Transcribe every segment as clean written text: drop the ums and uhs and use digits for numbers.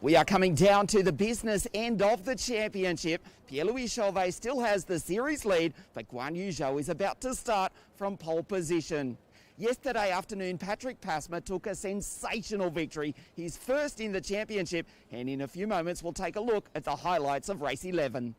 We are coming down to the business end of the championship. Pierre Chauvet still has the series lead, but Guan Yu Zhou is about to start from pole position. Yesterday afternoon, Patrick Pasmore took a sensational victory, his first in the championship, and in a few moments we'll take a look at the highlights of race 11.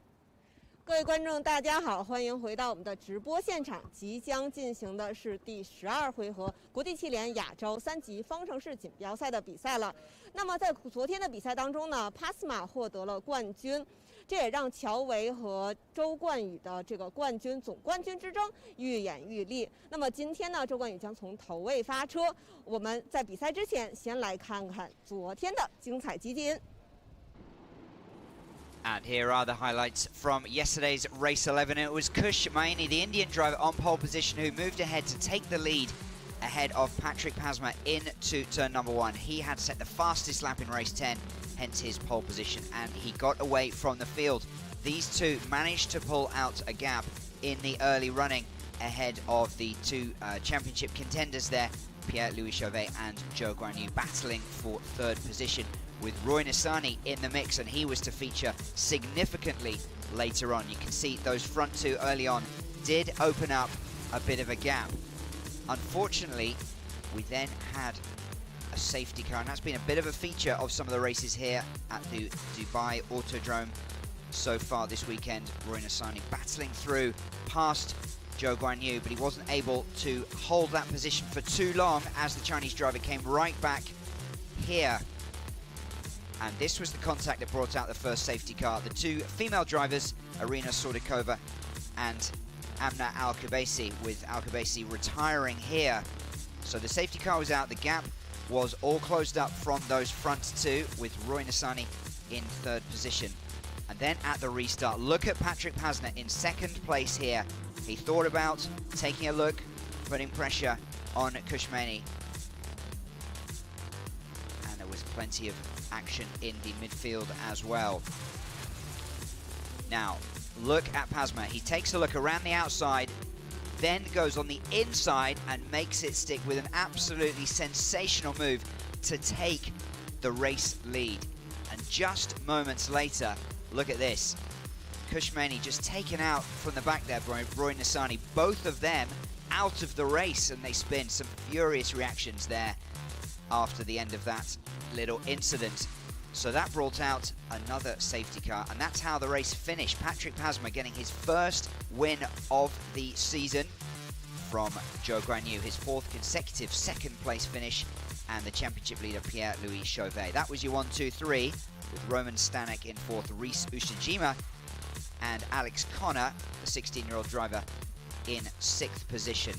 各位观众，大家好，欢迎回到我们的直播现场。即将进行的是第12回合国际汽联亚洲3级方程式锦标赛的比赛了。那么在昨天的比赛当中呢，Pasmore获得了冠军，这也让乔维和周冠宇的这个总冠军之争愈演愈烈。那么今天呢，周冠宇将从头位发车。我们在比赛之前，先来看看昨天的精彩集锦。 And here are the highlights from yesterday's race 11. It was Chauvet, the Indian driver, on pole position who moved ahead to take the lead ahead of Patrick Pasmore into turn number 1. He had set the fastest lap in race 10, hence his pole position, and he got away from the field. These two managed to pull out a gap in the early running ahead of the two championship contenders there, Pierre Chauvet and Zhou Guanyu, battling for third position, with Roy Nissany in the mix, and he was to feature significantly later on. You can see those front two early on did open up a bit of a gap. Unfortunately, we then had a safety car, and that's been a bit of a feature of some of the races here at the Dubai Autodrome so far this weekend. Roy Nissany battling through past Zhou Guanyu, but he wasn't able to hold that position for too long as the Chinese driver came right back here. And this was the contact that brought out the first safety car. The two female drivers, Irina Sordikova and Amna Al-Khabaisi, with Al-Khabaisi retiring here. So the safety car was out, the gap was all closed up from those front two, with Roy Nissany in third position. And then at the restart, look at Patrick Pasmore in second place here. He thought about taking a look, putting pressure on Chauvet. And there was plenty of action in the midfield as well. Now, look at Pasmore. He takes a look around the outside, then goes on the inside and makes it stick with an absolutely sensational move to take the race lead. And just moments later, look at this. Chauvet just taken out from the back there by Roy Nissany. Both of them out of the race, and they spin. Some furious reactions there after the end of that little incident. So that brought out another safety car, and that's how the race finished. Patrick Pasmore getting his first win of the season from Zhou Guanyu, his fourth consecutive second place finish, and the championship leader Pierre Chauvet. That was your 1, 2, 3, with Roman Stanek in fourth, Reese Ushijima and Alex Connor, the 16-year-old driver, in sixth position.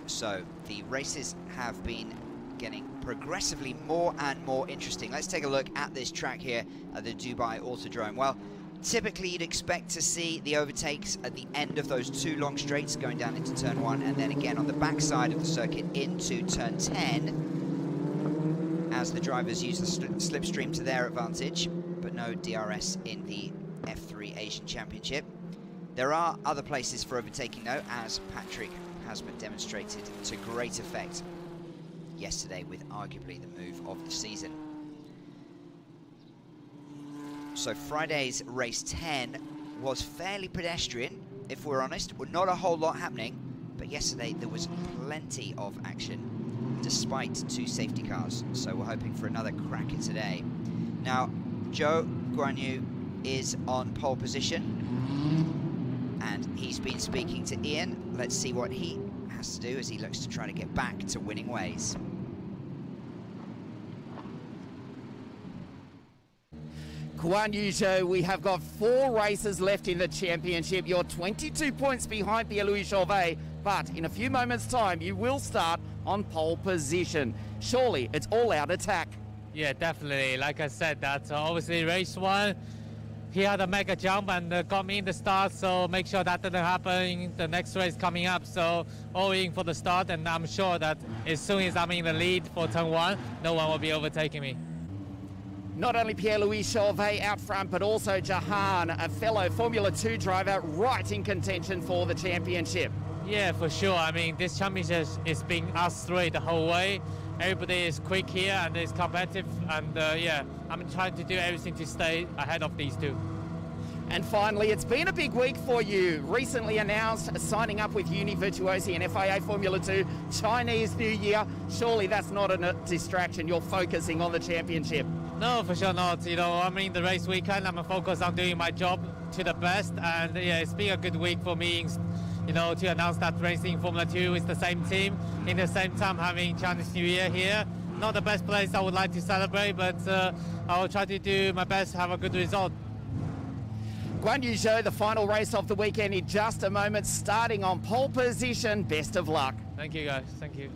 So the races have been getting progressively more and more interesting. Let's take a look at this track here at the Dubai Autodrome. Well, typically you'd expect to see the overtakes at the end of those two long straights going down into turn 1, and then again on the backside of the circuit into turn 10, as the drivers use the slipstream to their advantage, but no DRS in the F3 Asian Championship. There are other places for overtaking though, as Patrick Pasmore demonstrated to great effect yesterday with arguably the move of the season. So Friday's race 10 was fairly pedestrian, if we're honest. Not a whole lot happening, but yesterday there was plenty of action despite two safety cars, so we're hoping for another cracker today. Now, Zhou Guanyu is on pole position, and he's been speaking to Ian. Let's see what he has to do as he looks to try to get back to winning ways. Guan Yu Zhou, we have got 4 races left in the championship. You're 22 points behind Pierre Chauvet, but in a few moments' time, you will start on pole position. Surely it's all-out attack. Yeah, definitely. Like I said, that obviously race 1, he had a mega jump and got me in the start, so make sure that doesn't happen in the next race coming up. So all in for the start, and I'm sure that as soon as I'm in the lead for turn 1, no one will be overtaking me. Not only Pierre Chauvet out front, but also Johan, a fellow Formula 2 driver, right in contention for the championship. Yeah, for sure. I mean, this championship is being us three the whole way, everybody is quick here and is competitive, and yeah, I'm trying to do everything to stay ahead of these two. And finally, it's been a big week for you. Recently announced signing up with Uni Virtuosi and FIA Formula 2, Chinese New Year. Surely that's not a distraction. You're focusing on the championship. No, for sure not. You know, I'm in the race weekend. I'm focused on doing my job to the best, and yeah, it's been a good week for me. You know, to announce that racing Formula 2 with the same team, in the same time having Chinese New Year here. Not the best place I would like to celebrate, but I will try to do my best to have a good result. Guan Yu Zhou, the final race of the weekend in just a moment, starting on pole position. Best of luck. Thank you, guys. Thank you.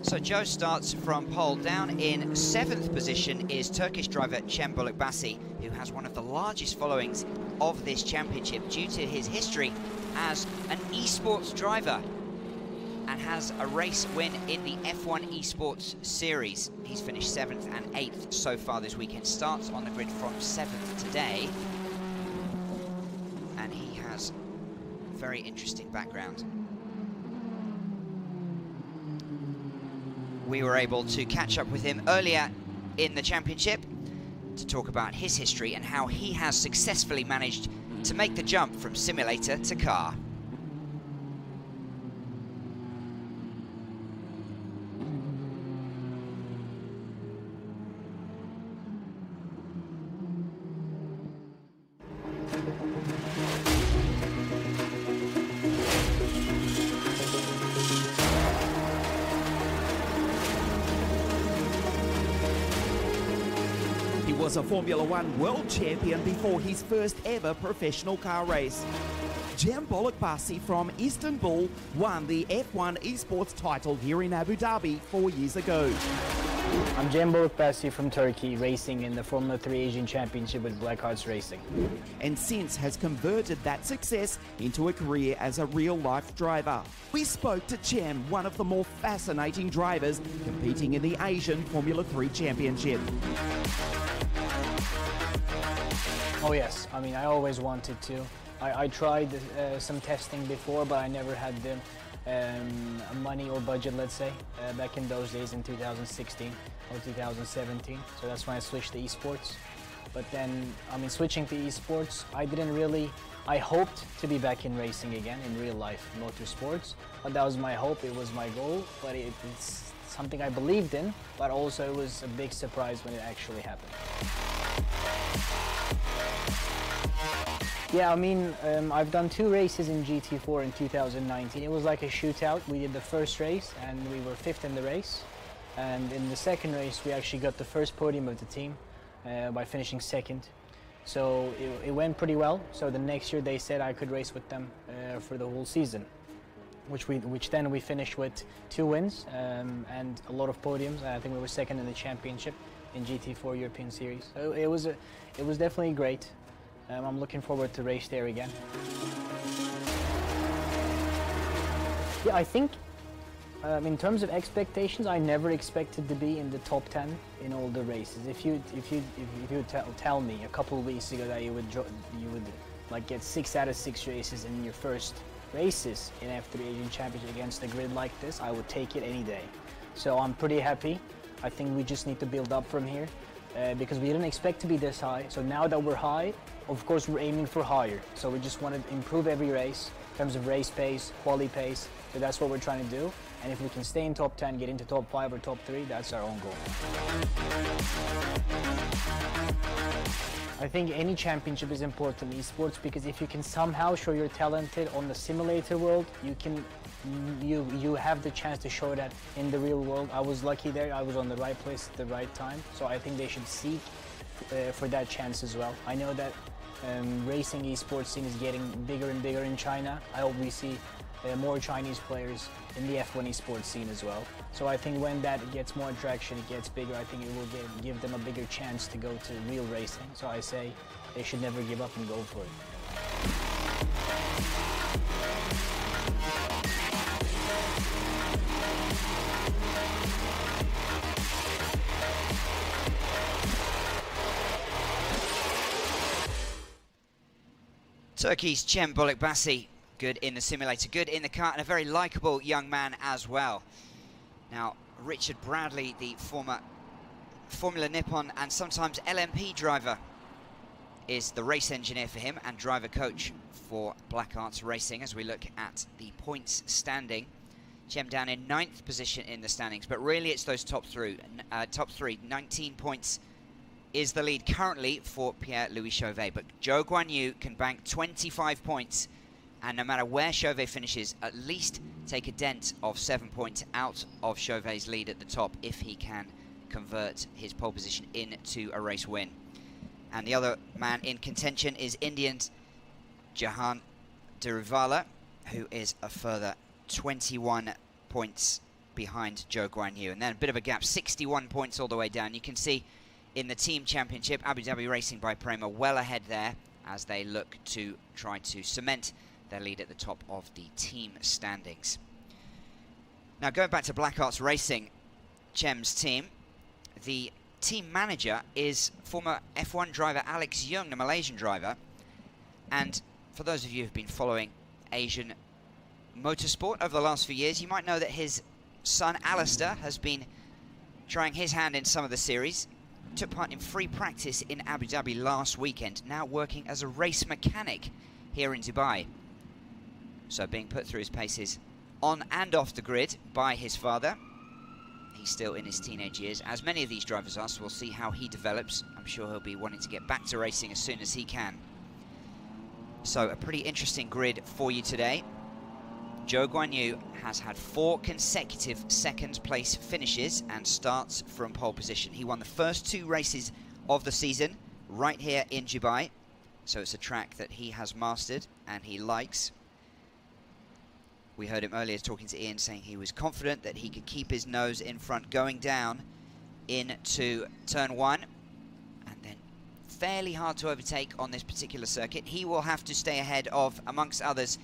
So Zhou starts from pole. Down in 7th position is Turkish driver Chamberlain Bassey, who has one of the largest followings of this championship due to his history as an esports driver, and has a race win in the F1 Esports Series. He's finished 7th and 8th so far this weekend. Starts on the grid from 7th today. And he has a very interesting background. We were able to catch up with him earlier in the championship to talk about his history and how he has successfully managed to make the jump from simulator to car. He was a Formula One world champion before his first ever professional car race. Chamberlain Bassey from Istanbul won the F1 Esports title here in Abu Dhabi 4 years ago. I'm Chamberlain Bassey from Turkey, racing in the Formula 3 Asian Championship with Black Hearts Racing. And since has converted that success into a career as a real-life driver. We spoke to Chem, one of the more fascinating drivers competing in the Asian Formula 3 Championship. Oh yes, I mean I always wanted to. I tried some testing before, but I never had the money or budget, let's say, back in those days in 2016 or 2017. So that's when I switched to esports. But then, I mean, switching to esports, I hoped to be back in racing again, in real life motorsports. But that was my hope, it was my goal, but it's something I believed in, but also it was a big surprise when it actually happened. Yeah, I mean, I've done 2 races in GT4 in 2019. It was like a shootout. We did the first race and we were 5th in the race. And in the second race, we actually got the first podium of the team by finishing 2nd. So it went pretty well. So the next year they said I could race with them for the whole season, which then we finished with 2 wins and a lot of podiums. I think we were 2nd in the championship in GT4 European Series. So it was definitely great. I'm looking forward to race there again. Yeah, I think in terms of expectations, I never expected to be in the top 10 in all the races. If you tell me a couple of weeks ago that you would like get 6 out of 6 races in your first races in F3 Asian Championship against a grid like this, I would take it any day. So I'm pretty happy. I think we just need to build up from here. Because we didn't expect to be this high. So now that we're high, of course we're aiming for higher. So we just want to improve every race in terms of race pace, quali pace. So that's what we're trying to do. And if we can stay in top 10, get into top 5 or top 3, that's our own goal. I think any championship is important in esports because if you can somehow show you're talented on the simulator world, you have the chance to show that in the real world. I was lucky there, I was on the right place at the right time, so I think they should seek for that chance as well. I know that racing esports scene is getting bigger and bigger in China. I hope we see more Chinese players in the F1 esports scene as well. So I think when that gets more traction, it gets bigger, I think it will give them a bigger chance to go to real racing. So I say they should never give up and go for it. Turkey's Chamberlain Bassey, good in the simulator, good in the car, and a very likeable young man as well. Now, Richard Bradley, the former Formula Nippon and sometimes LMP driver, is the race engineer for him and driver coach for Black Arts Racing. As we look at the points standing, Chem down in 9th position in the standings, but really it's those top three. 19 points is the lead currently for Pierre Chauvet, but Zhou Guanyu can bank 25 points, and no matter where Chauvet finishes, at least take a dent of 7 points out of Chauvet's lead at the top if he can convert his pole position into a race win. And the other man in contention is Indian's Johan Deravala, who is a further 21 points behind Zhou Guanyu. And then a bit of a gap, 61 points all the way down. You can see in the team championship, Abu Dhabi Racing by Prema well ahead there as they look to try to cement their lead at the top of the team standings. Now going back to Black Arts Racing, Chem's team, the team manager is former F1 driver Alex Young, the Malaysian driver. And for those of you who've been following Asian motorsport over the last few years, you might know that his son Alistair has been trying his hand in some of the series. Took part in free practice in Abu Dhabi last weekend, now working as a race mechanic here in Dubai. So being put through his paces on and off the grid by his father. He's still in his teenage years, as many of these drivers are, so we'll see how he develops. I'm sure he'll be wanting to get back to racing as soon as he can. So a pretty interesting grid for you today. Zhou Guanyu has had 4 consecutive second place finishes and starts from pole position. He won the first 2 races of the season right here in Dubai. So it's a track that he has mastered and he likes. We heard him earlier talking to Ian saying he was confident that he could keep his nose in front going down into turn 1, and then fairly hard to overtake on this particular circuit. He will have to stay ahead of, amongst others,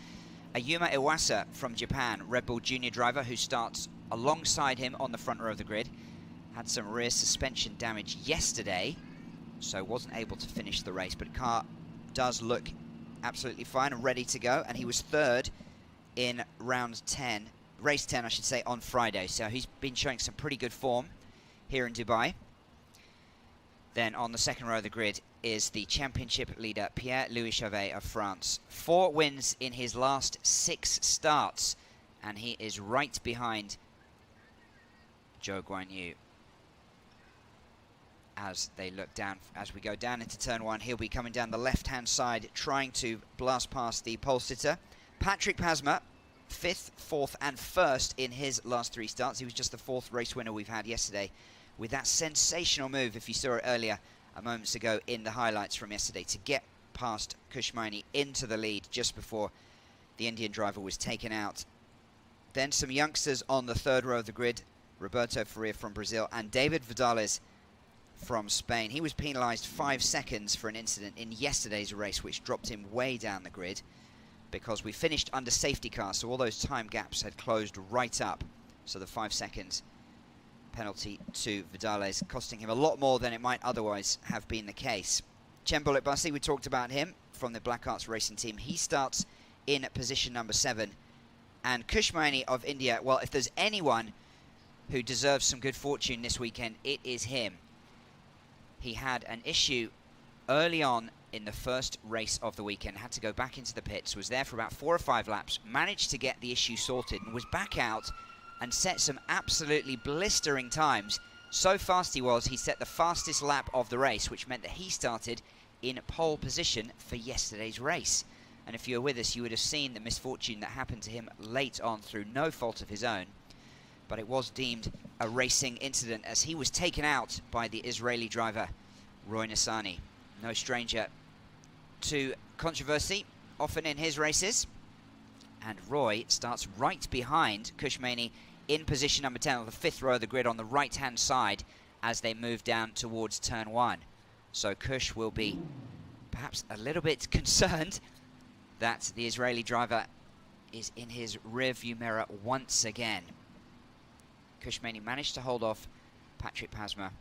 Ayuma Iwasa from Japan, Red Bull Junior driver, who starts alongside him on the front row of the grid. Had some rear suspension damage yesterday, so wasn't able to finish the race, but the car does look absolutely fine and ready to go, and he was 3rd in round 10, race 10 I should say, on Friday. So he's been showing some pretty good form here in Dubai. Then on the second row of the grid is the championship leader Pierre Chauvet of France. 4 wins in his last 6 starts, and he is right behind Zhou Guanyu. As they look down, as we go down into turn 1, he'll be coming down the left-hand side, trying to blast past the pole sitter. Patrick Pasmore, 5th, 4th and 1st in his last 3 starts. He was just the 4th race winner we've had yesterday with that sensational move, if you saw it earlier, a moments ago in the highlights from yesterday, to get past Kushmaini into the lead just before the Indian driver was taken out. Then some youngsters on the 3rd row of the grid, Roberto Faria from Brazil and David Vidalez from Spain. He was penalised 5 seconds for an incident in yesterday's race, which dropped him way down the grid, because we finished under safety car, so all those time gaps had closed right up. So the 5 seconds penalty to Vidalez costing him a lot more than it might otherwise have been the case. Chamberlain Bassey, we talked about him from the Black Arts Racing team. He starts in position number 7. And Kushmaini of India, well, if there's anyone who deserves some good fortune this weekend, it is him. He had an issue early on in the first race of the weekend, had to go back into the pits, was there for about 4 or 5 laps, managed to get the issue sorted and was back out and set some absolutely blistering times. So fast he was, he set the fastest lap of the race, which meant that he started in pole position for yesterday's race. And if you were with us, you would have seen the misfortune that happened to him late on through no fault of his own. But it was deemed a racing incident as he was taken out by the Israeli driver Roy Nassani. No stranger to controversy, often in his races. And Roy starts right behind Kushmaini in position number 10 on the 5th row of the grid on the right-hand side as they move down towards turn 1. So Kush will be perhaps a little bit concerned that the Israeli driver is in his rear-view mirror once again. Kushmaini managed to hold off Patrick Pasmore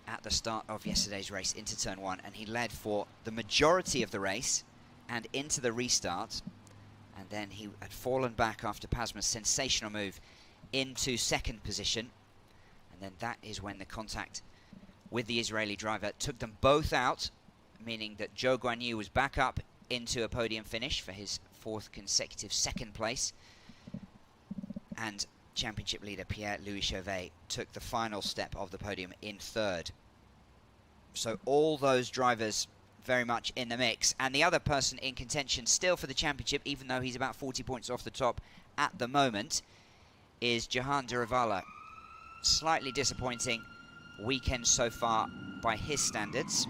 at the start of yesterday's race into turn 1, and he led for the majority of the race and into the restart, and then he had fallen back after Pasmore's sensational move into second position. And then that is when the contact with the Israeli driver took them both out, meaning that Zhou Guanyu was back up into a podium finish for his 4th consecutive second place. And championship leader Pierre Chauvet took the final step of the podium in 3rd. So all those drivers very much in the mix. And the other person in contention still for the championship, even though he's about 40 points off the top at the moment, is Johan Deravala. Slightly disappointing weekend so far by his standards.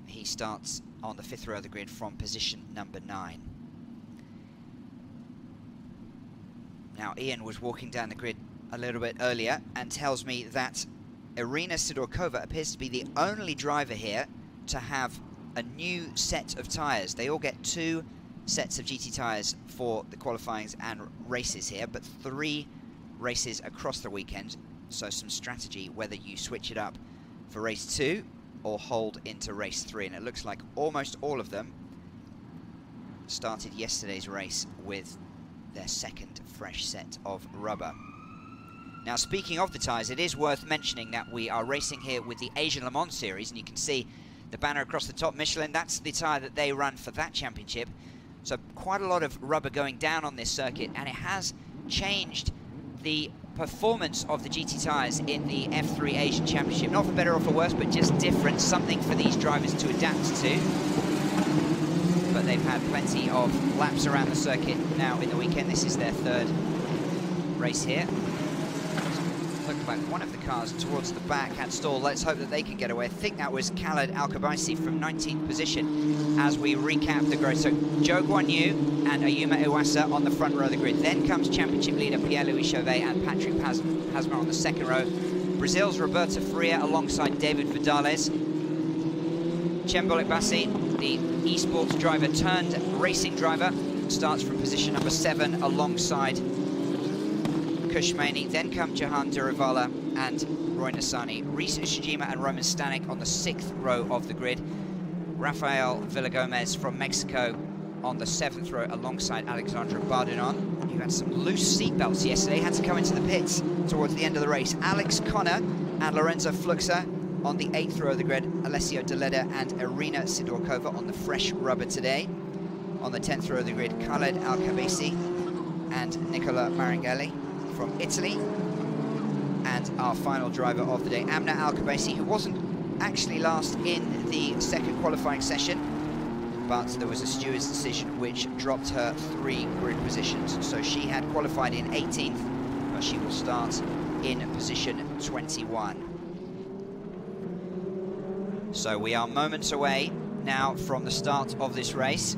He starts on the 5th row of the grid from position number 9. Now Ian was walking down the grid a little bit earlier and tells me that Irina Sidorkova appears to be the only driver here to have a new set of tyres. They all get 2 sets of GT tyres for the qualifyings and races here, but 3 races across the weekend. So some strategy whether you switch it up for race 2 or hold into race 3. And it looks like almost all of them started yesterday's race with their 2nd fresh set of rubber. Now, speaking of the tyres, it is worth mentioning that we are racing here with the Asian Le Mans Series, and you can see the banner across the top, Michelin. That's the tyre that they run for that championship. So quite a lot of rubber going down on this circuit, and it has changed the performance of the GT tyres in the F3 Asian Championship. Not for better or for worse, but just different, something for these drivers to adapt to. But they've had plenty of laps around the circuit now in the weekend. This is their 3rd race here. Looked like one of the cars towards the back had stalled. Let's hope that they can get away. I think that was Khaled Al-Khabaisi from 19th position as we recap the grid. So Zhou Guanyu and Ayuma Iwasa on the front row of the grid. Then comes championship leader Pierre Chauvet and Patrick Pasmore on the 2nd row. Brazil's Roberto Freire alongside David Vidalez. Chamberlain Bassey, the esports driver turned racing driver, starts from position number 7 alongside Kushmani. Then come Johan Deravala and Roy Nassani. Reese Ushijima and Roman Stanek on the 6th row of the grid. Rafael Villagomez from Mexico on the 7th row alongside Alexandra Bardinon, who had some loose seatbelts yesterday, had to come into the pits towards the end of the race. Alex Connor and Lorenzo Fluxer on the 8th row of the grid. Alessio Deleda and Irina Sidorkova on the fresh rubber today. On the 10th row of the grid, Khaled Al-Khabaisi and Nicola Maringelli from Italy. And our final driver of the day, Amna Al-Khabaisi, who wasn't actually last in the 2nd qualifying session, but there was a steward's decision which dropped her 3 grid positions. So she had qualified in 18th, but she will start in position 21. So we are moments away now from the start of this race.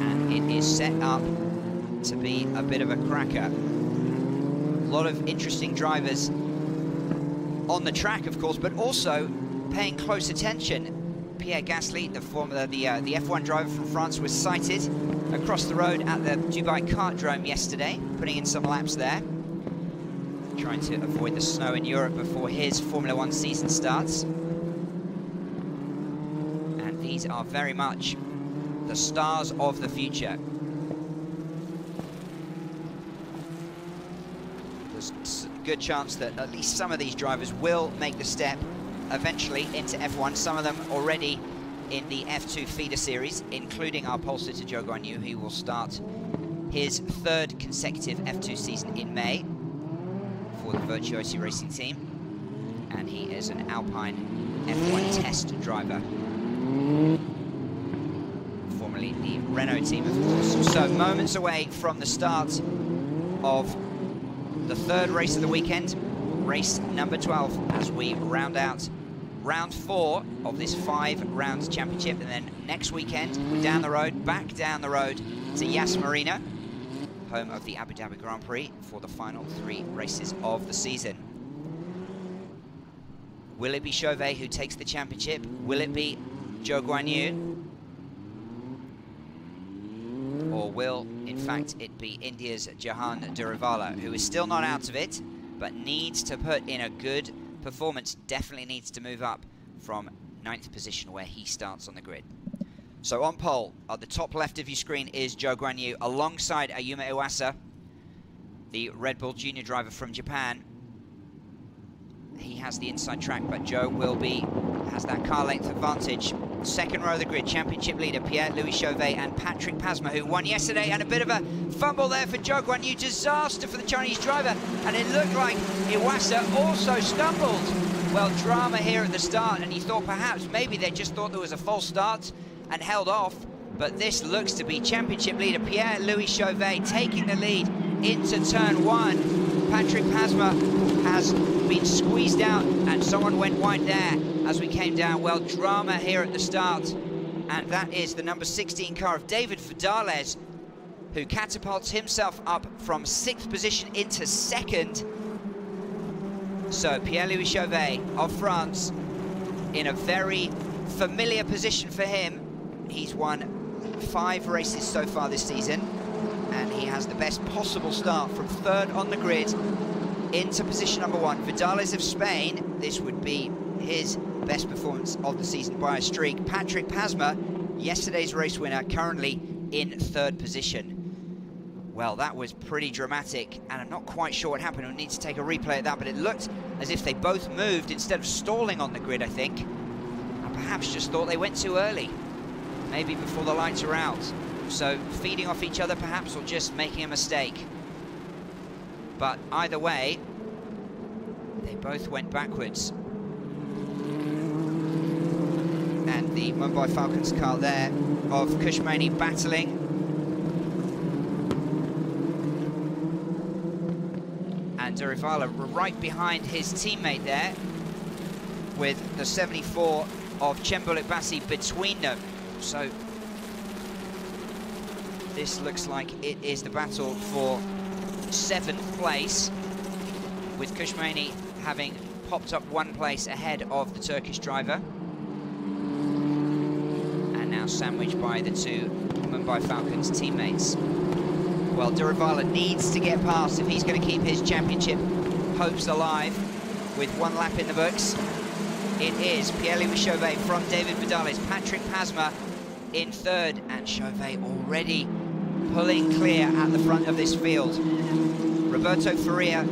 And it is set up to be a bit of a cracker. A lot of interesting drivers on the track, of course, but also paying close attention. Pierre Gasly, the F1 driver from France, was sighted across the road at the Dubai Autodrome yesterday, putting in some laps there, trying to avoid the snow in Europe before his Formula 1 season starts. And these are very much the stars of the future. There's a good chance that at least some of these drivers will make the step eventually into F1, some of them already in the F2 feeder series, including our pole sitter Zhou Guanyu, who will start his 3rd consecutive F2 season in May for the Virtuosi Racing team, and he is an Alpine F1 test driver, formerly the Renault team, of course. So moments away from the start of the 3rd race of the weekend, race number 12, as we round out round 4 of this 5-round championship. And then next weekend, we're down the road, back down the road to Yas Marina, home of the Abu Dhabi Grand Prix, for the final 3 races of the season. Will it be Chauvet who takes the championship? Will it be Zhou Guanyu? Or will, in fact, it be India's Johan Deravala, who is still not out of it, but needs to put in a good performance, definitely needs to move up from 9th position where he starts on the grid. So on pole, at the top left of your screen is Zhou Guanyu, alongside Ayumu Iwasa, the Red Bull Junior driver from Japan. He has the inside track, but Zhou has that car length advantage. Second row of the grid, championship leader Pierre, Chauvet and Patrick Pasmore, who won yesterday, and a bit of a fumble there for Zhou Guanyu. Disaster for the Chinese driver, and it looked like Iwasa also stumbled. Well, drama here at the start, and he thought perhaps maybe they just thought there was a false start and held off, but this looks to be championship leader Pierre Chauvet taking the lead into turn 1. Patrick Pasmore has been squeezed out, and someone went wide there as we came down. Well, drama here at the start, and that is the number 16 car of David Vidalez, who catapults himself up from 6th position into 2nd. So Pierre Chauvet of France in a very familiar position for him. He's won 5 races so far this season, and he has the best possible start from 3rd on the grid into position number 1. Vidalez of Spain, this would be his best performance of the season by a streak. Patrick Pasmore, yesterday's race winner, currently in 3rd position. Well, that was pretty dramatic, and I'm not quite sure what happened. We'll need to take a replay of that, but it looked as if they both moved instead of stalling on the grid, I think. And perhaps just thought they went too early, maybe before the lights are out. So feeding off each other perhaps, or just making a mistake. But either way, they both went backwards. And the Mumbai Falcons car there of Kushmani battling. And Deravala right behind his teammate there, with the 74 of Chamberlain Bassey between them. So this looks like it is the battle for 7th place, with Kushmani having popped up 1 place ahead of the Turkish driver, and now sandwiched by the 2 Mumbai Falcons teammates. Well, Deravala needs to get past if he's going to keep his championship hopes alive. With 1 lap in the books, it is Pierre Chauvet from David Vidalez, Patrick Pasmore in 3rd, and Chauvet already pulling clear at the front of this field. Roberto Faria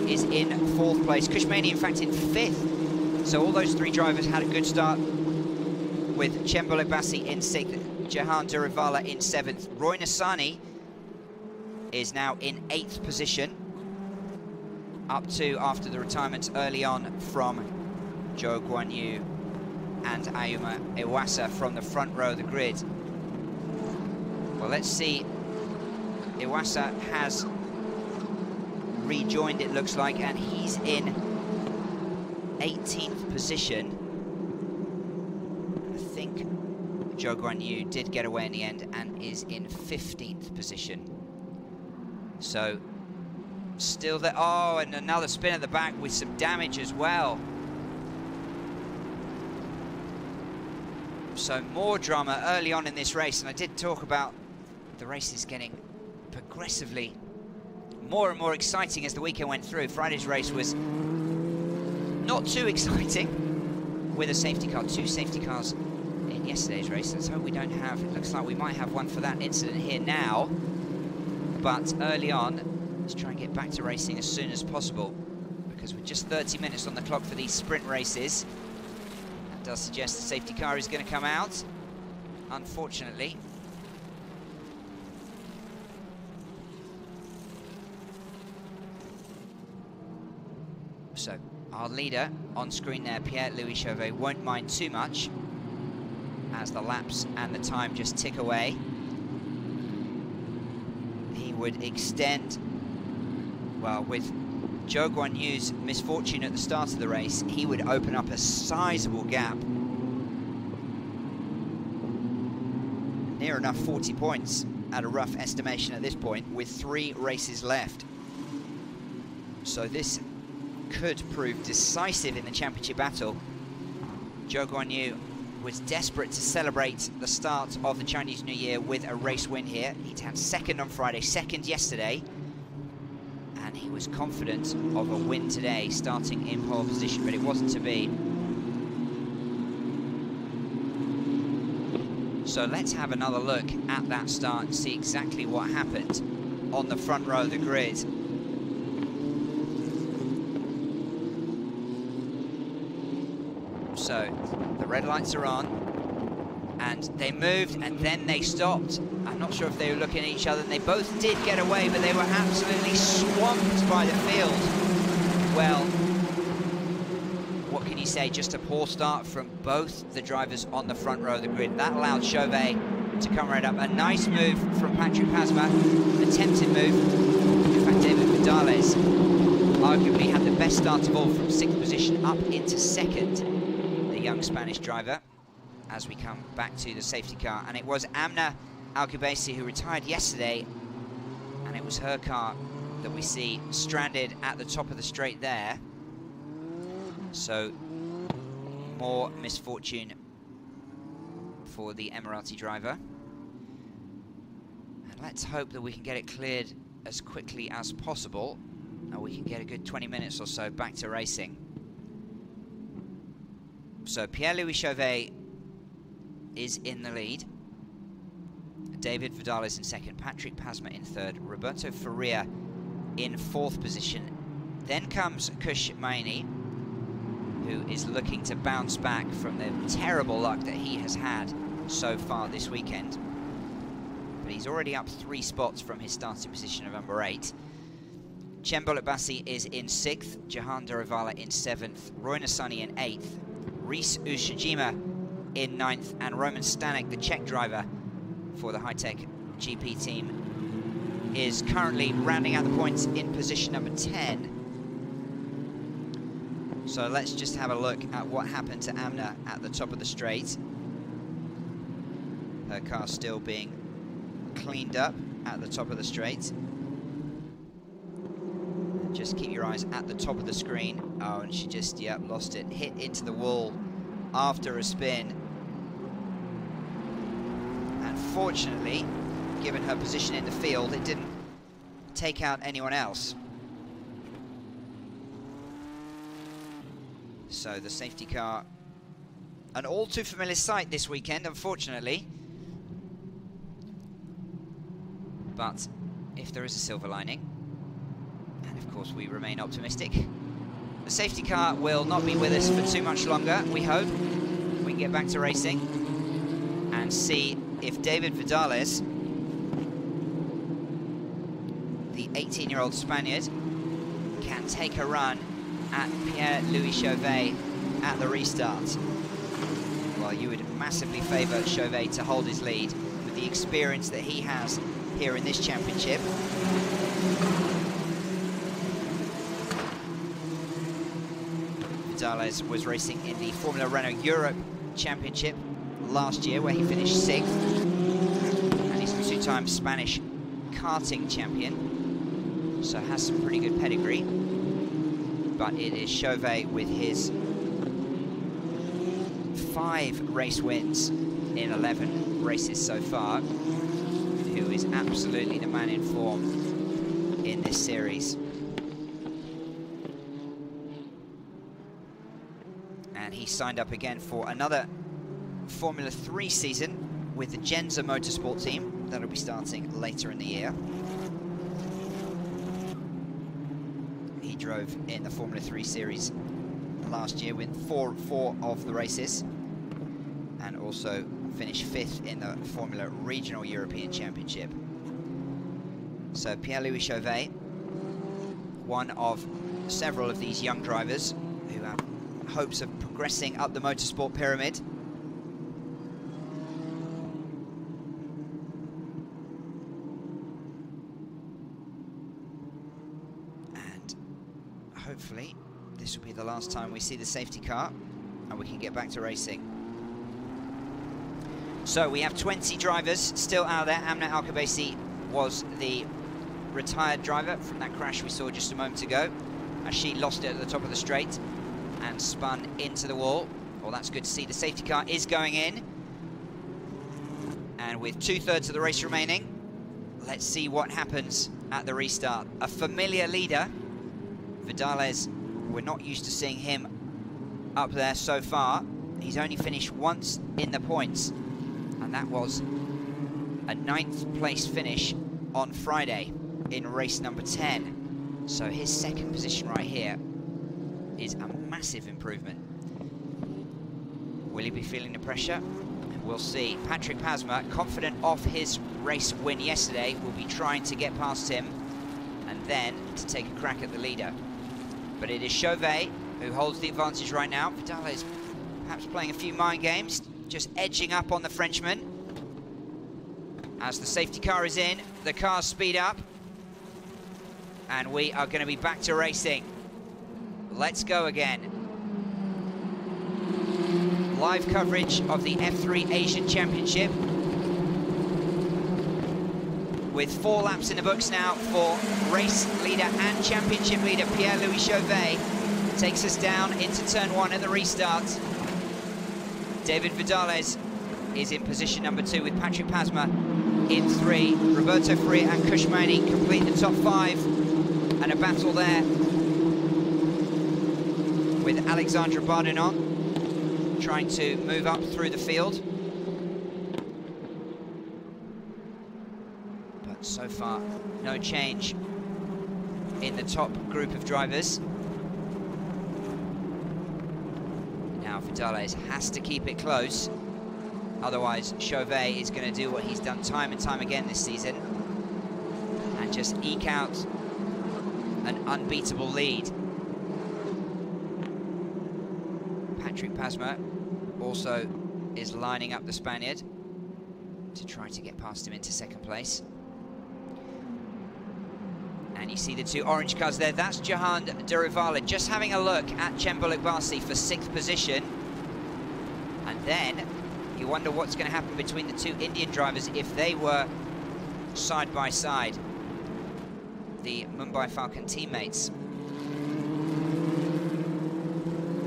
is in 4th place. Kushmani, in fact, in 5th. So all those 3 drivers had a good start, with Chamberlain Bassey in 6th, Johan Deravala in 7th. Roy Nassani is now in 8th position, up to after the retirements early on from Zhou Guanyu and Ayumu Iwasa from the front row of the grid. Well, let's see. Iwasa has rejoined, it looks like, and he's in 18th position. I think Zhou Guanyu did get away in the end and is in 15th position. So, still there. Oh, and another spin at the back with some damage as well. So more drama early on in this race, and I did talk about the races getting progressively more and more exciting as the weekend went through. Friday's race was not too exciting with a safety car, 2 safety cars in yesterday's race. Let's hope we don't have, it looks like we might have one for that incident here now. But early on, let's try and get back to racing as soon as possible, because with just 30 minutes on the clock for these sprint races, that does suggest the safety car is going to come out, unfortunately. So our leader on screen there, Pierre Chauvet, won't mind too much as the laps and the time just tick away. He would extend, well, with Zhou Guanyu's misfortune at the start of the race, he would open up a sizable gap. Near enough 40 points at a rough estimation at this point, with 3 races left. So this could prove decisive in the championship battle. Zhou Guanyu was desperate to celebrate the start of the Chinese New Year with a race win here. He'd had 2nd on Friday, 2nd yesterday, and he was confident of a win today, starting in pole position, but it wasn't to be. So let's have another look at that start and see exactly what happened on the front row of the grid. So the red lights are on, and they moved and then they stopped. I'm not sure if they were looking at each other, and they both did get away, but they were absolutely swamped by the field. Well, what can you say? Just a poor start from both the drivers on the front row of the grid. That allowed Chauvet to come right up. A nice move from Patrick Pasmore, attempted move. In fact, David Vidalez arguably had the best start of all, from 6th position up into 2nd, the young Spanish driver, as we come back to the safety car. And it was Amna Bassey who retired yesterday, and it was her car that we see stranded at the top of the straight there. So more misfortune for the Emirati driver, and let's hope that we can get it cleared as quickly as possible, and we can get a good 20 minutes or so back to racing. So Pierre Chauvet is in the lead, David Vidalez in 2nd, Patrick Pasmore in 3rd, Roberto Faria in 4th position. Then comes Kush Maini, who is looking to bounce back from the terrible luck that he has had so far this weekend. But he's already up 3 spots from his starting position of number 8. Chamberlain Bassey is in 6th, Johan Deravala in 7th, Roy Nassani in 8th, Rhys Ushijima in 9th, and Roman Stanek, the Czech driver for the high-tech GP team, is currently rounding out the points in position number 10. So let's just have a look at what happened to Amna at the top of the straight. Her car still being cleaned up at the top of the straight. Just keep your eyes at the top of the screen. Oh, and she just, lost it. Hit into the wall after a spin. And fortunately, given her position in the field, it didn't take out anyone else. So the safety car, an all too familiar sight this weekend, unfortunately. But if there is a silver lining, and of course we remain optimistic, the safety car will not be with us for too much longer, we hope. We can get back to racing and see if David Vidalez, the 18-year-old Spaniard, can take a run at Pierre Chauvet at the restart. Well, you would massively favour Chauvet to hold his lead with the experience that he has here in this championship. Vidalez was racing in the Formula Renault Europe Championship last year, where he finished 6th, and he's a 2-time Spanish karting champion, so has some pretty good pedigree. But it is Chauvet with his 5 race wins in 11 races so far, who is absolutely the man in form in this series. And he signed up again for another Formula 3 season with the Genza Motorsport team. That'll be starting later in the year. He drove in the Formula 3 series last year, with four of the races, and also finished 5th in the Formula Regional European Championship. So Pierre Chauvet, one of several of these young drivers who have hopes of progressing up the motorsport pyramid. And hopefully this will be the last time we see the safety car and we can get back to racing. So we have 20 drivers still out there. Amna Bassey was the retired driver from that crash we saw just a moment ago, as she lost it at the top of the straight and spun into the wall. Well, that's good to see. The safety car is going in, and with 2/3 of the race remaining, let's see what happens at the restart. A familiar leader, Vidalez, we're not used to seeing him up there so far. He's only finished once in the points, and That was a 9th place finish on Friday in race number 10. So his second position right here is a massive improvement. Will he be feeling the pressure? We'll see. Patrick Pasmore, confident of his race win yesterday, will be trying to get past him and then to take a crack at the leader. But it is Chauvet who holds the advantage right now. Vidalez perhaps playing a few mind games, just edging up on the Frenchman. As the safety car is in, the cars speed up, and we are going to be back to racing. Let's go again. Live coverage of the F3 Asian Championship, with 4 laps in the books now for race leader and championship leader Pierre Chauvet. Takes us down into turn 1 at the restart. David Vidalez is in position number 2 with Patrick Pasmore in 3. Roberto Faria and Kushmani complete the top 5, and a battle there with Alexandre Bardinon trying to move up through the field. But so far, no change in the top group of drivers. Now Vidalez has to keep it close, otherwise Chauvet is going to do what he's done time and time again this season and just eke out an unbeatable lead. Patrick Pasmore also is lining up the Spaniard to try to get past him into second place. And you see the 2 orange cars there. That's Johan Deravala just having a look at Chamberlain Bassey for 6th position. And then you wonder what's going to happen between the 2 Indian drivers if they were side by side. The Mumbai Falcon teammates.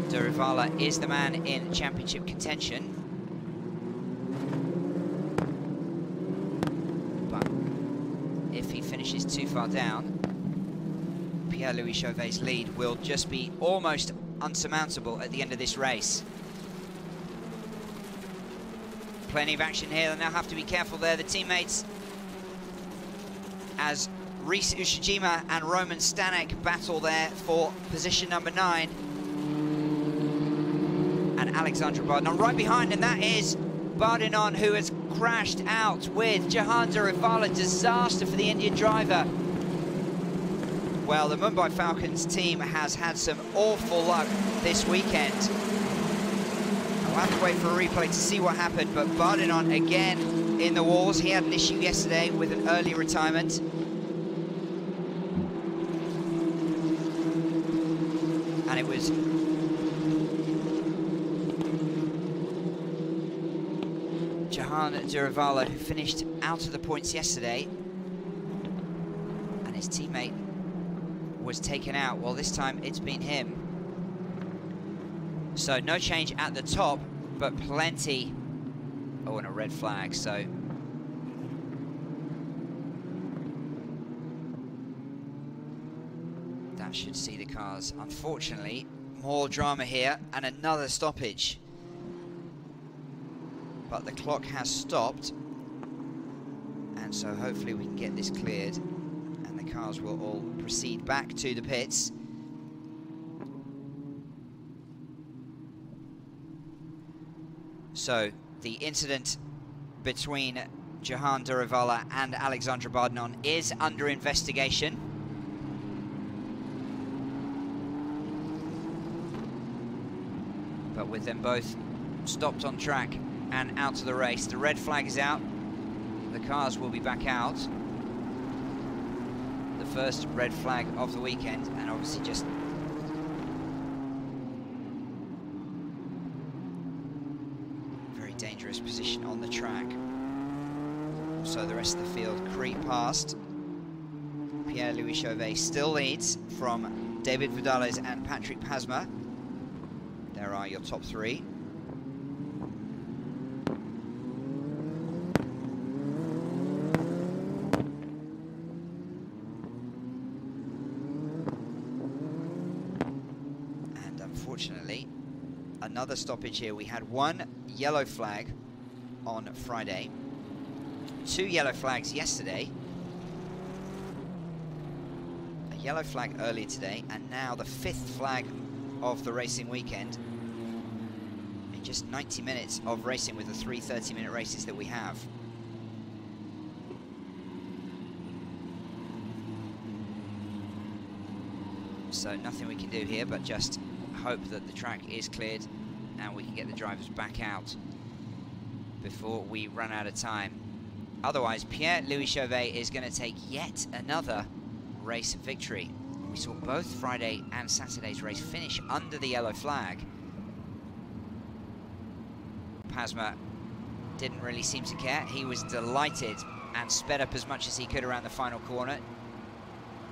Deravala is the man in championship contention. But if he finishes too far down, Pierre-Louis Chauvet's lead will just be almost unsurmountable at the end of this race. Plenty of action here. They now have to be careful there, the teammates, as Rhys Ushijima and Roman Stanek battle there for position number 9. And Alexandre Bardinon right behind, and that is Bardinon, who has crashed out with Johan Deravala. Disaster for the Indian driver. Well, the Mumbai Falcons team has had some awful luck this weekend. I'll have to wait for a replay to see what happened, but Bardinon again in the walls. He had an issue yesterday with an early retirement. And it was Johan Deravala who finished out of the points yesterday, and his teammate was taken out. Well, this time it's been him. So no change at the top, but plenty. Oh, and a red flag, so that should see the cars. Unfortunately, more drama here and another stoppage. But the clock has stopped, and so hopefully we can get this cleared and the cars will all proceed back to the pits. So the incident between Johan Deravala and Alexandre Bardinon is under investigation. But with them both stopped on track and out of the race, the red flag is out. The cars will be back out. The first red flag of the weekend, and obviously just very dangerous position on the track. So the rest of the field creep past. Pierre-Louis Chauvet still leads from David Vidalez and Patrick Pasmore. There are your top 3. And unfortunately, another stoppage here. We had one yellow flag on Friday. 2 yellow flags yesterday. A yellow flag earlier today, and now the 5th flag of the racing weekend. In just 90 minutes of racing with the 3 30-minute races that we have. So nothing we can do here but just hope that the track is cleared and we can get the drivers back out before we run out of time. Otherwise, Pierre-Louis Chauvet is going to take yet another race victory. We saw both Friday and Saturday's race finish under the yellow flag. Pasmore didn't really seem to care. He was delighted and sped up as much as he could around the final corner,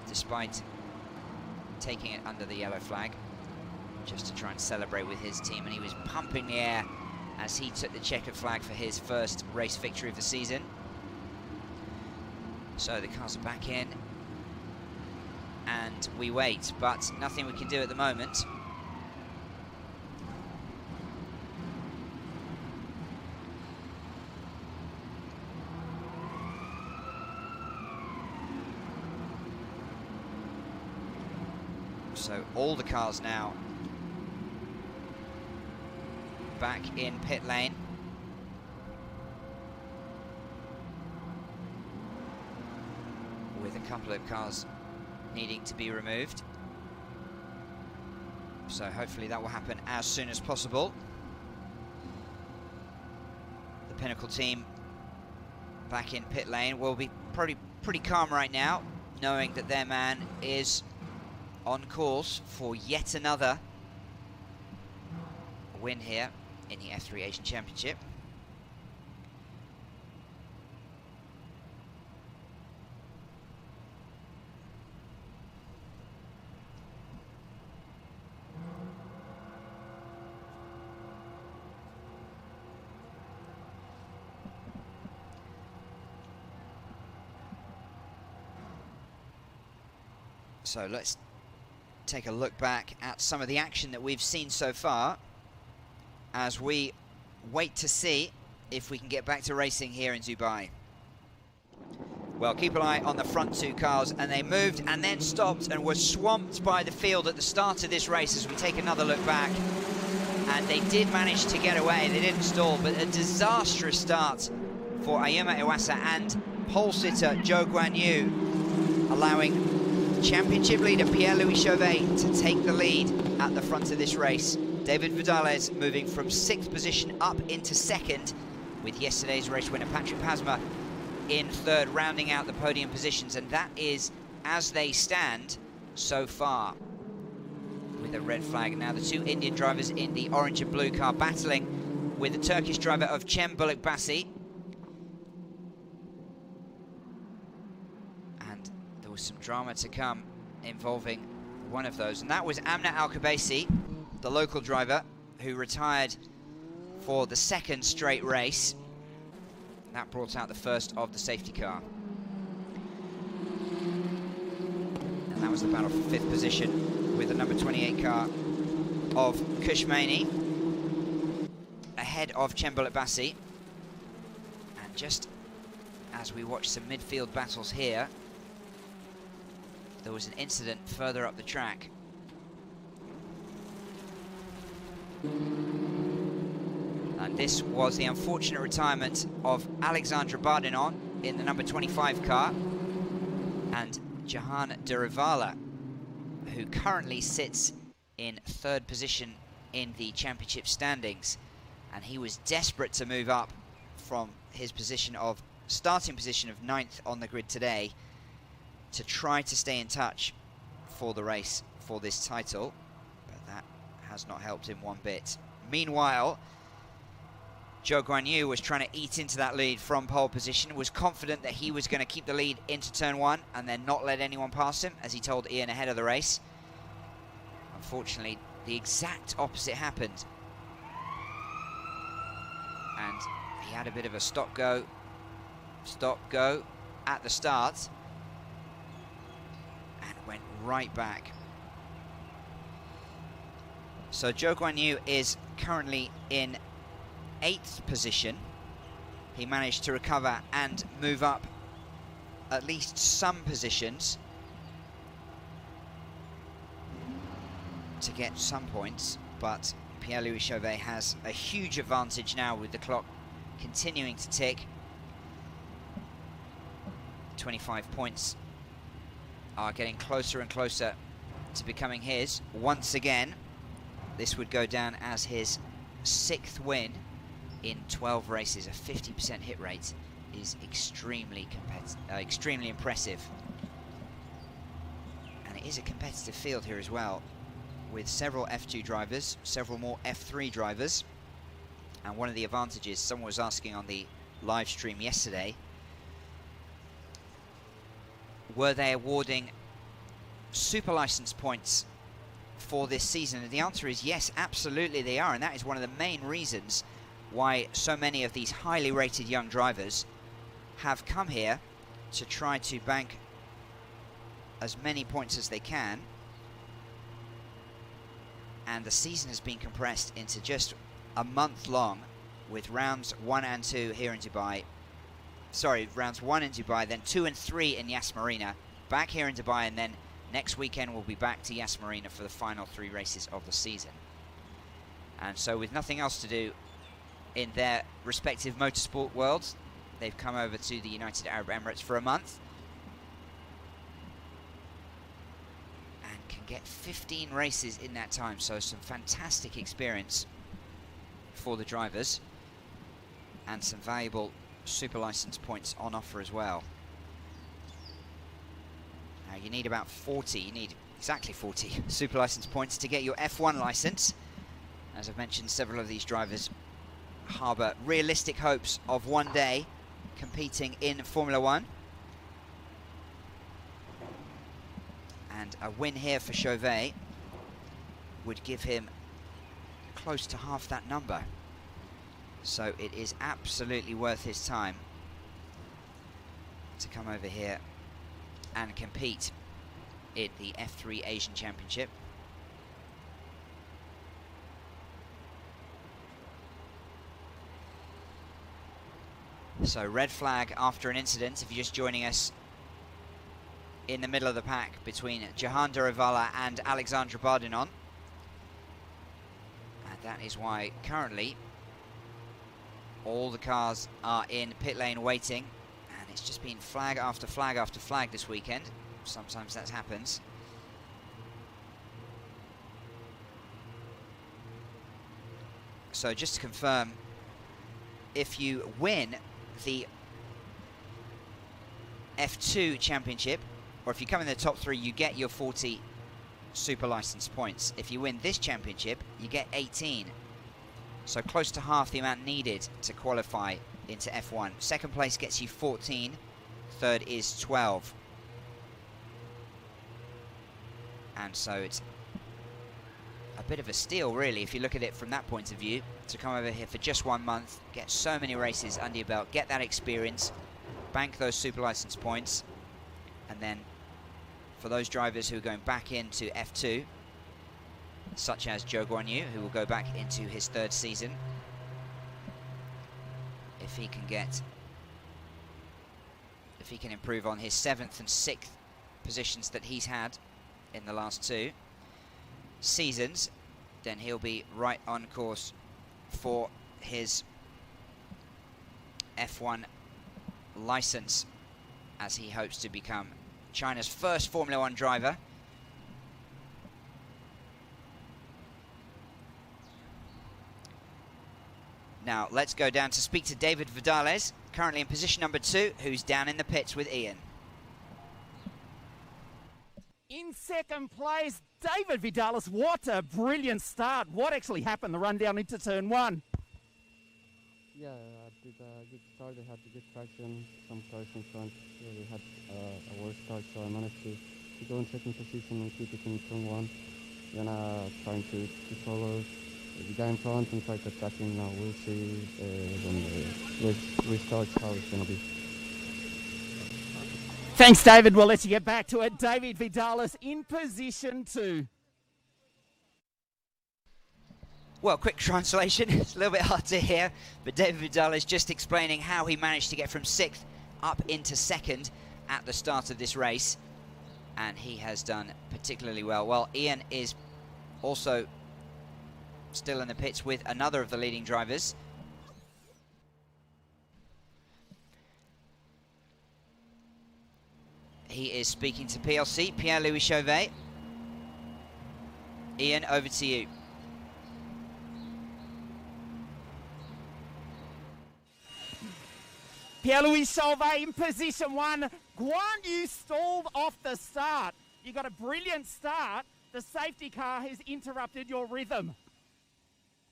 despite taking it under the yellow flag, just to try and celebrate with his team, and he was pumping the air as he took the checkered flag for his first race victory of the season. So the cars are back in, and we wait, but nothing we can do at the moment. So all the cars now back in pit lane. With a couple of cars needing to be removed. So hopefully that will happen as soon as possible. The Pinnacle team back in pit lane will be probably pretty calm right now, knowing that their man is on course for yet another win here in the F3 Asian Championship. So let's take a look back at some of the action that we've seen so far as we wait to see if we can get back to racing here in Dubai. Well, keep an eye on the front 2 cars, and they moved and then stopped and were swamped by the field at the start of this race. As we take another look back, and they did manage to get away, they didn't stall, but a disastrous start for Ayuma Iwasa and pole sitter Zhou Guanyu, allowing championship leader Pierre-Louis Chauvet to take the lead at the front of this race. David Vidalez moving from 6th position up into 2nd, with yesterday's race winner Patrick Pasmore in 3rd, rounding out the podium positions, and that is as they stand so far, with a red flag. Now the 2 Indian drivers in the orange and blue car battling with the Turkish driver of Chamberlain Bassey. Some drama to come involving one of those, and that was Amna Al-Khabaisi, the local driver who retired for the 2nd straight race. That brought out the first of the safety car, and that was the battle for 5th position with the number 28 car of Kushmani ahead of Chamberlain Bassey. And just as we watch some midfield battles here, there was an incident further up the track. And this was the unfortunate retirement of Alexandra Bardinon in the number 25 car, and Johan Deravala, who currently sits in 3rd position in the championship standings, and he was desperate to move up from his position of starting position of 9th on the grid today to try to stay in touch for the race for this title, but that has not helped him one bit. Meanwhile, Zhou Guanyu was trying to eat into that lead from pole position, was confident that he was going to keep the lead into turn 1 and then not let anyone pass him, as he told Ian ahead of the race. Unfortunately, the exact opposite happened, and he had a bit of a stop-go at the start, went right back. So Zhou Guanyu is currently in 8th position he managed to recover and move up at least some positions to get some points, but Pierre-Louis Chauvet has a huge advantage now with the clock continuing to tick. 25 points are getting closer and closer to becoming his. Once again, this would go down as his 6th win in 12 races. A 50% hit rate is extremely impressive. And it is a competitive field here as well, with several F2 drivers, several more F3 drivers. And one of the advantages, someone was asking on the live stream yesterday, were they awarding super license points for this season? And the answer is yes, absolutely they are, and that is one of the main reasons why so many of these highly rated young drivers have come here to try to bank as many points as they can. And the season has been compressed into just a month long, with rounds 1 and 2 here in Dubai. Sorry, rounds 1 in Dubai, then 2 and 3 in Yas Marina, back here in Dubai, and then next weekend we'll be back to Yas Marina for the final 3 races of the season. And so with nothing else to do in their respective motorsport worlds, they've come over to the United Arab Emirates for a month and can get 15 races in that time, so some fantastic experience for the drivers and some valuable super license points on offer as well. Now you need about 40, you need exactly 40 super license points to get your F1 license. As I've mentioned, several of these drivers harbour realistic hopes of one day competing in Formula One. And a win here for Chauvet would give him close to half that number. So it is absolutely worth his time to come over here and compete in the F3 Asian Championship. So red flag after an incident, if you're just joining us, in the middle of the pack between Johan Deravala and Alexandre Bardinon. And that is why currently all the cars are in pit lane waiting, and it's just been flag after flag after flag this weekend. Sometimes that happens. So just to confirm, if you win the F2 championship, or if you come in the top 3, you get your 40 super license points. If you win this championship, you get 18. So close to half the amount needed to qualify into F1. Second place gets you 14, third is 12. And so it's a bit of a steal, really, if you look at it from that point of view, to come over here for just 1 month, get so many races under your belt, get that experience, bank those super license points, and then for those drivers who are going back into F2, such as Zhou Guanyu, who will go back into his 3rd season, if he can improve on his 7th and 6th positions that he's had in the last 2 seasons, then he'll be right on course for his F1 license, as he hopes to become China's first Formula One driver. Now let's go down to speak to David Vidalez, currently in position number 2, who's down in the pits with Ian. In second place, David Vidalez. What a brilliant start. What actually happened, the run down into turn 1? Yeah, I did a good start. I had a good traction, some cars in front. We had a worse start, so I managed to go in second position and keep it in turn 1. Then trying to follow the guy in front and try to attack him. Now we'll see when the race restarts how it's going to be. Thanks, David. We'll let you get back to it. David Vidalez in position 2. Well, quick translation, it's a little bit hard to hear, but David Vidalez just explaining how he managed to get from 6th up into 2nd at the start of this race, and he has done particularly well. Well, Ian is also still in the pits with another of the leading drivers. He is speaking to PLC, Pierre-Louis Chauvet. Ian, over to you. Pierre-Louis Chauvet in position 1. Guan Yu stalled off the start. You got a brilliant start. The safety car has interrupted your rhythm.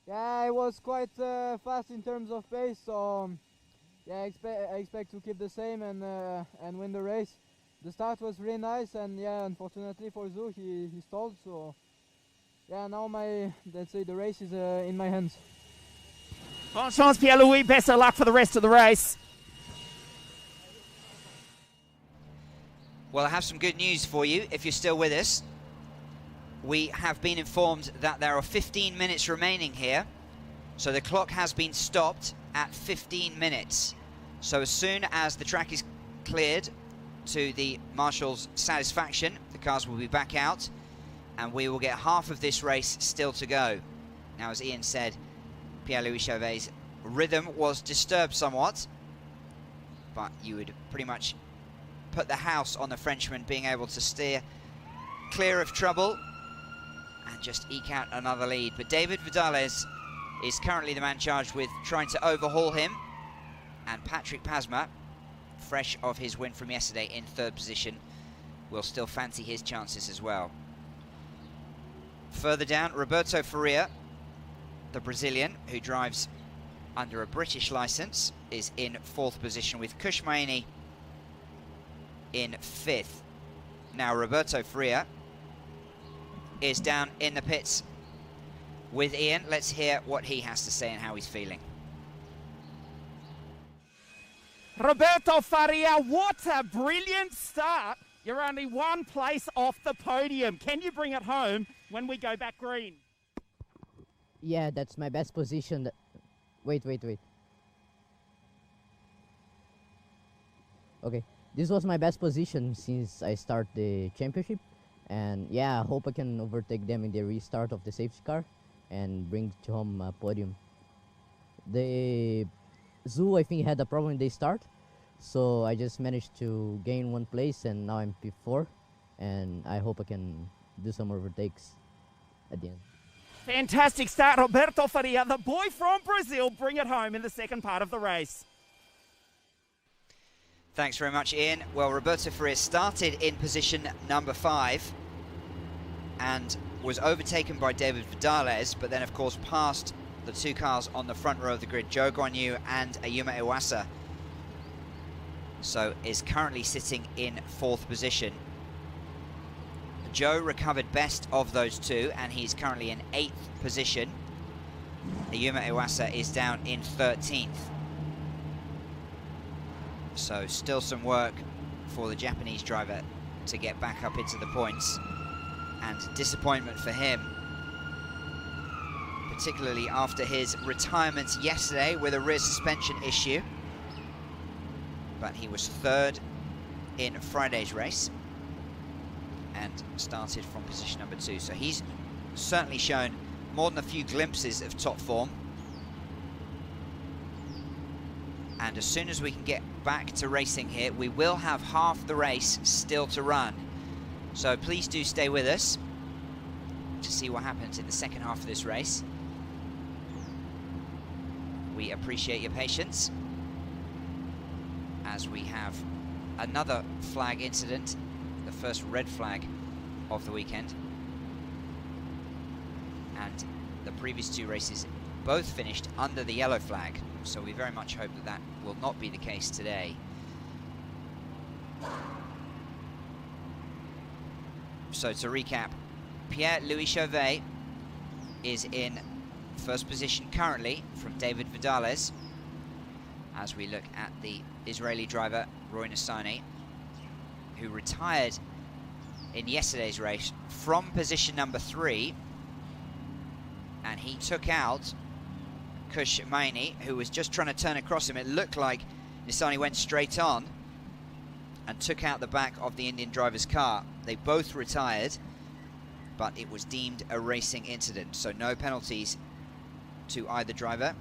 Yeah, I was quite fast in terms of pace, so yeah, I expect to keep the same and win the race. The start was really nice, and yeah, unfortunately for Zhu, he stalled. So yeah, now let's say the race is in my hands. Bon chance, Pierre-Louis. Best of luck for the rest of the race. Well, I have some good news for you if you're still with us. We have been informed that there are 15 minutes remaining here. So the clock has been stopped at 15 minutes. So as soon as the track is cleared to the marshal's satisfaction, the cars will be back out and we will get half of this race still to go. Now, as Ian said, Pierre-Louis Chauvet's rhythm was disturbed somewhat, but you would pretty much put the house on the Frenchman being able to steer clear of trouble and just eke out another lead. But David Vidalez is currently the man charged with trying to overhaul him, and Patrick Pasmore, fresh of his win from yesterday in 3rd position, will still fancy his chances as well. Further down, Roberto Faria, the Brazilian who drives under a British licence, is in 4th position with Kush Maini in 5th. Now Roberto Faria is down in the pits with Ian. Let's hear what he has to say and how he's feeling. Roberto Faria, what a brilliant start. You're only 1 place off the podium. Can you bring it home when we go back green? Yeah, that's my best position. Wait. Okay. This was my best position since I start the championship, and yeah, I hope I can overtake them in the restart of the safety car and bring to home a podium. The Zhu, I think, had a problem in the start, so I just managed to gain 1 place, and now I'm P4, and I hope I can do some overtakes at the end. Fantastic start, Roberto Faria, the boy from Brazil, bring it home in the second part of the race. Thanks very much, Ian. Well, Roberto Faria started in position number 5 and was overtaken by David Vidalez, but then, of course, passed the 2 cars on the front row of the grid, Zhou Guanyu and Ayuma Iwasa. So is currently sitting in 4th position. Zhou recovered best of those 2, and he's currently in 8th position. Ayuma Iwasa is down in 13th. So still some work for the Japanese driver to get back up into the points, and disappointment for him, particularly after his retirement yesterday with a rear suspension issue. But he was 3rd in Friday's race and started from position number 2. So he's certainly shown more than a few glimpses of top form. And as soon as we can get back to racing here, we will have half the race still to run. So please do stay with us to see what happens in the second half of this race. We appreciate your patience as we have another flag incident, the first red flag of the weekend. And the previous 2 races both finished under the yellow flag. So we very much hope that that will not be the case today. So to recap, Pierre-Louis Chauvet is in 1st position currently from David Vidalez, as we look at the Israeli driver Roy Nassani, who retired in yesterday's race from position number 3 and he took out Chauvet, who was just trying to turn across him. It looked like Nissany went straight on and took out the back of the Indian driver's car. They both retired, but it was deemed a racing incident, so no penalties to either driver.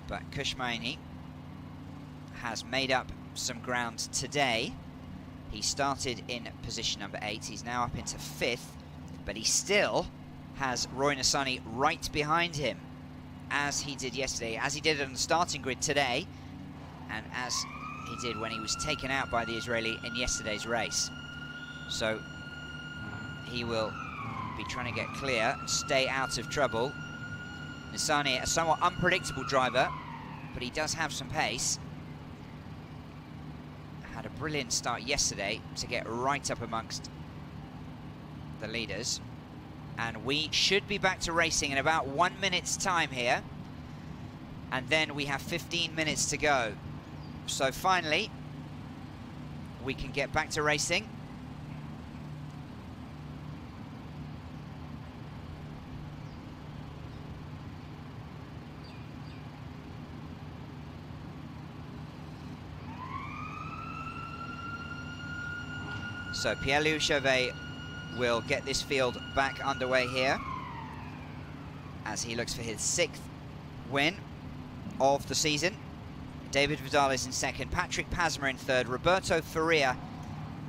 But Chauvet has made up some ground today. He started in position number 8. He's now up into 5th, but he still has Roy Nissany right behind him, as he did yesterday, as he did on the starting grid today, and as he did when he was taken out by the Israeli in yesterday's race. So he will be trying to get clear and stay out of trouble. Nissany, a somewhat unpredictable driver, but he does have some pace. Had a brilliant start yesterday to get right up amongst the leaders. And we should be back to racing in about 1 minute's time here. And then we have 15 minutes to go. So finally, we can get back to racing. So Pierre Chauvet will get this field back underway here as he looks for his 6th win of the season. David Vidalez in 2nd, Patrick Pasmore in 3rd, Roberto Faria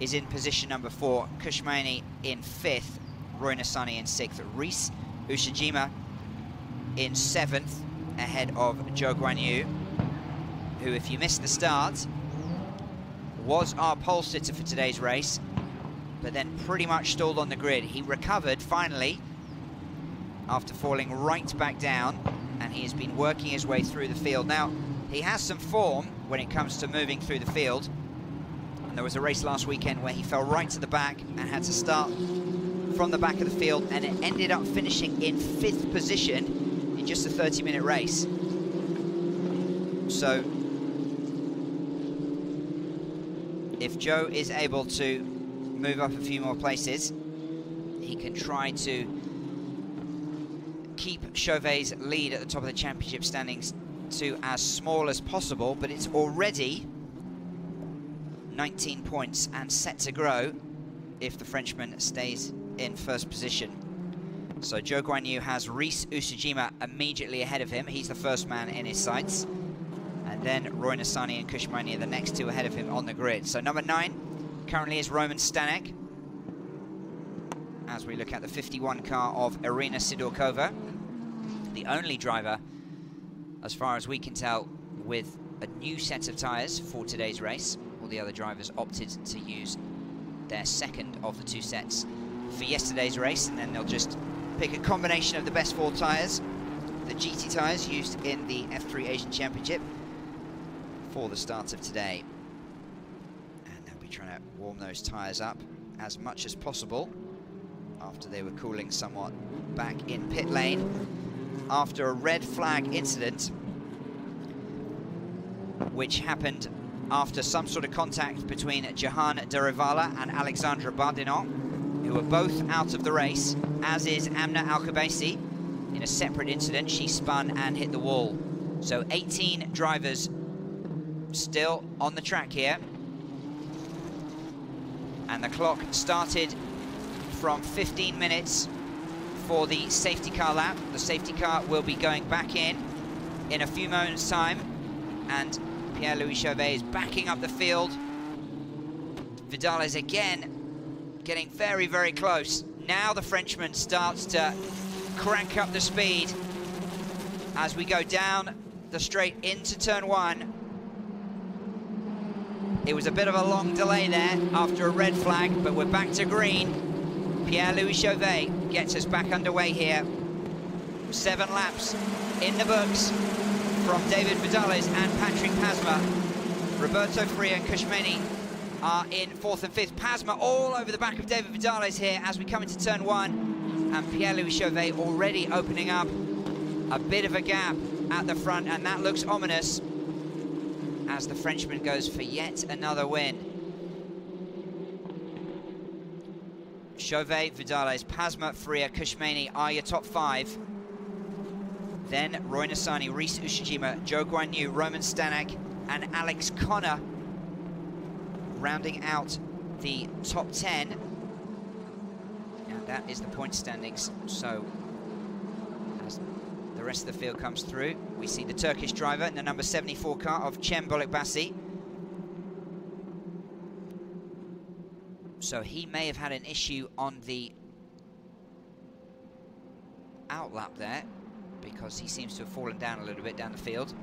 is in position number 4, Chauvet in 5th, Roy Nissany in 6th, Rhys Ushijima in 7th, ahead of Zhou Guanyu, who, if you missed the start, was our pole sitter for today's race, but then pretty much stalled on the grid. He recovered finally after falling right back down, and he has been working his way through the field. Now, he has some form when it comes to moving through the field, and there was a race last weekend where he fell right to the back and had to start from the back of the field, and it ended up finishing in 5th position in just a 30-minute race. So if Zhou is able to move up a few more places, he can try to keep Chauvet's lead at the top of the championship standings to as small as possible, but it's already 19 points and set to grow if the Frenchman stays in 1st position. So Zhou Guanyu has Rhys Ushijima immediately ahead of him. He's the first man in his sights. And then Roy Nissany and Chauvet are the next 2 ahead of him on the grid. So number 9 currently is Roman Stanek, as we look at the 51 car of Irina Sidorkova, the only driver, as far as we can tell, with a new set of tyres for today's race. All the other drivers opted to use their 2nd of the 2 sets for yesterday's race, and then they'll just pick a combination of the best 4 tyres, the GT tyres used in the F3 Asian Championship, for the start of today. And they'll be trying to warm those tyres up as much as possible after they were cooling somewhat back in pit lane after a red flag incident which happened after some sort of contact between Johan Deravala and Alexandra Bardinon, who are both out of the race, as is Amna Al-Khabaisi. In a separate incident, she spun and hit the wall. So 18 drivers still on the track here, and the clock started from 15 minutes for the safety car lap. The safety car will be going back in a few moments' time, and Pierre Chauvet is backing up the field. Vidalez again getting very, very close. Now the Frenchman starts to crank up the speed as we go down the straight into turn 1. It was a bit of a long delay there after a red flag, but we're back to green. Pierre Chauvet gets us back underway here. 7 laps in the books from David Vidalez and Patrick Pasmore. Roberto Faria and Chauvet are in 4th and 5th. Pasmore all over the back of David Vidalez here as we come into turn 1. And Pierre Chauvet already opening up a bit of a gap at the front, and that looks ominous as the Frenchman goes for yet another win. Chauvet, Vidalez, Pasmore, FIA, Kushmani are your top 5. Then Roy Nissany, Rhys Ushijima, Joe Guan Yu, Roman Stanek, and Alex Connor rounding out the top 10. And that is the point standings. So as the rest of the field comes through, we see the Turkish driver in the number 74 car of Chamberlain Bassey. So he may have had an issue on the outlap there, because he seems to have fallen down a little bit down the field.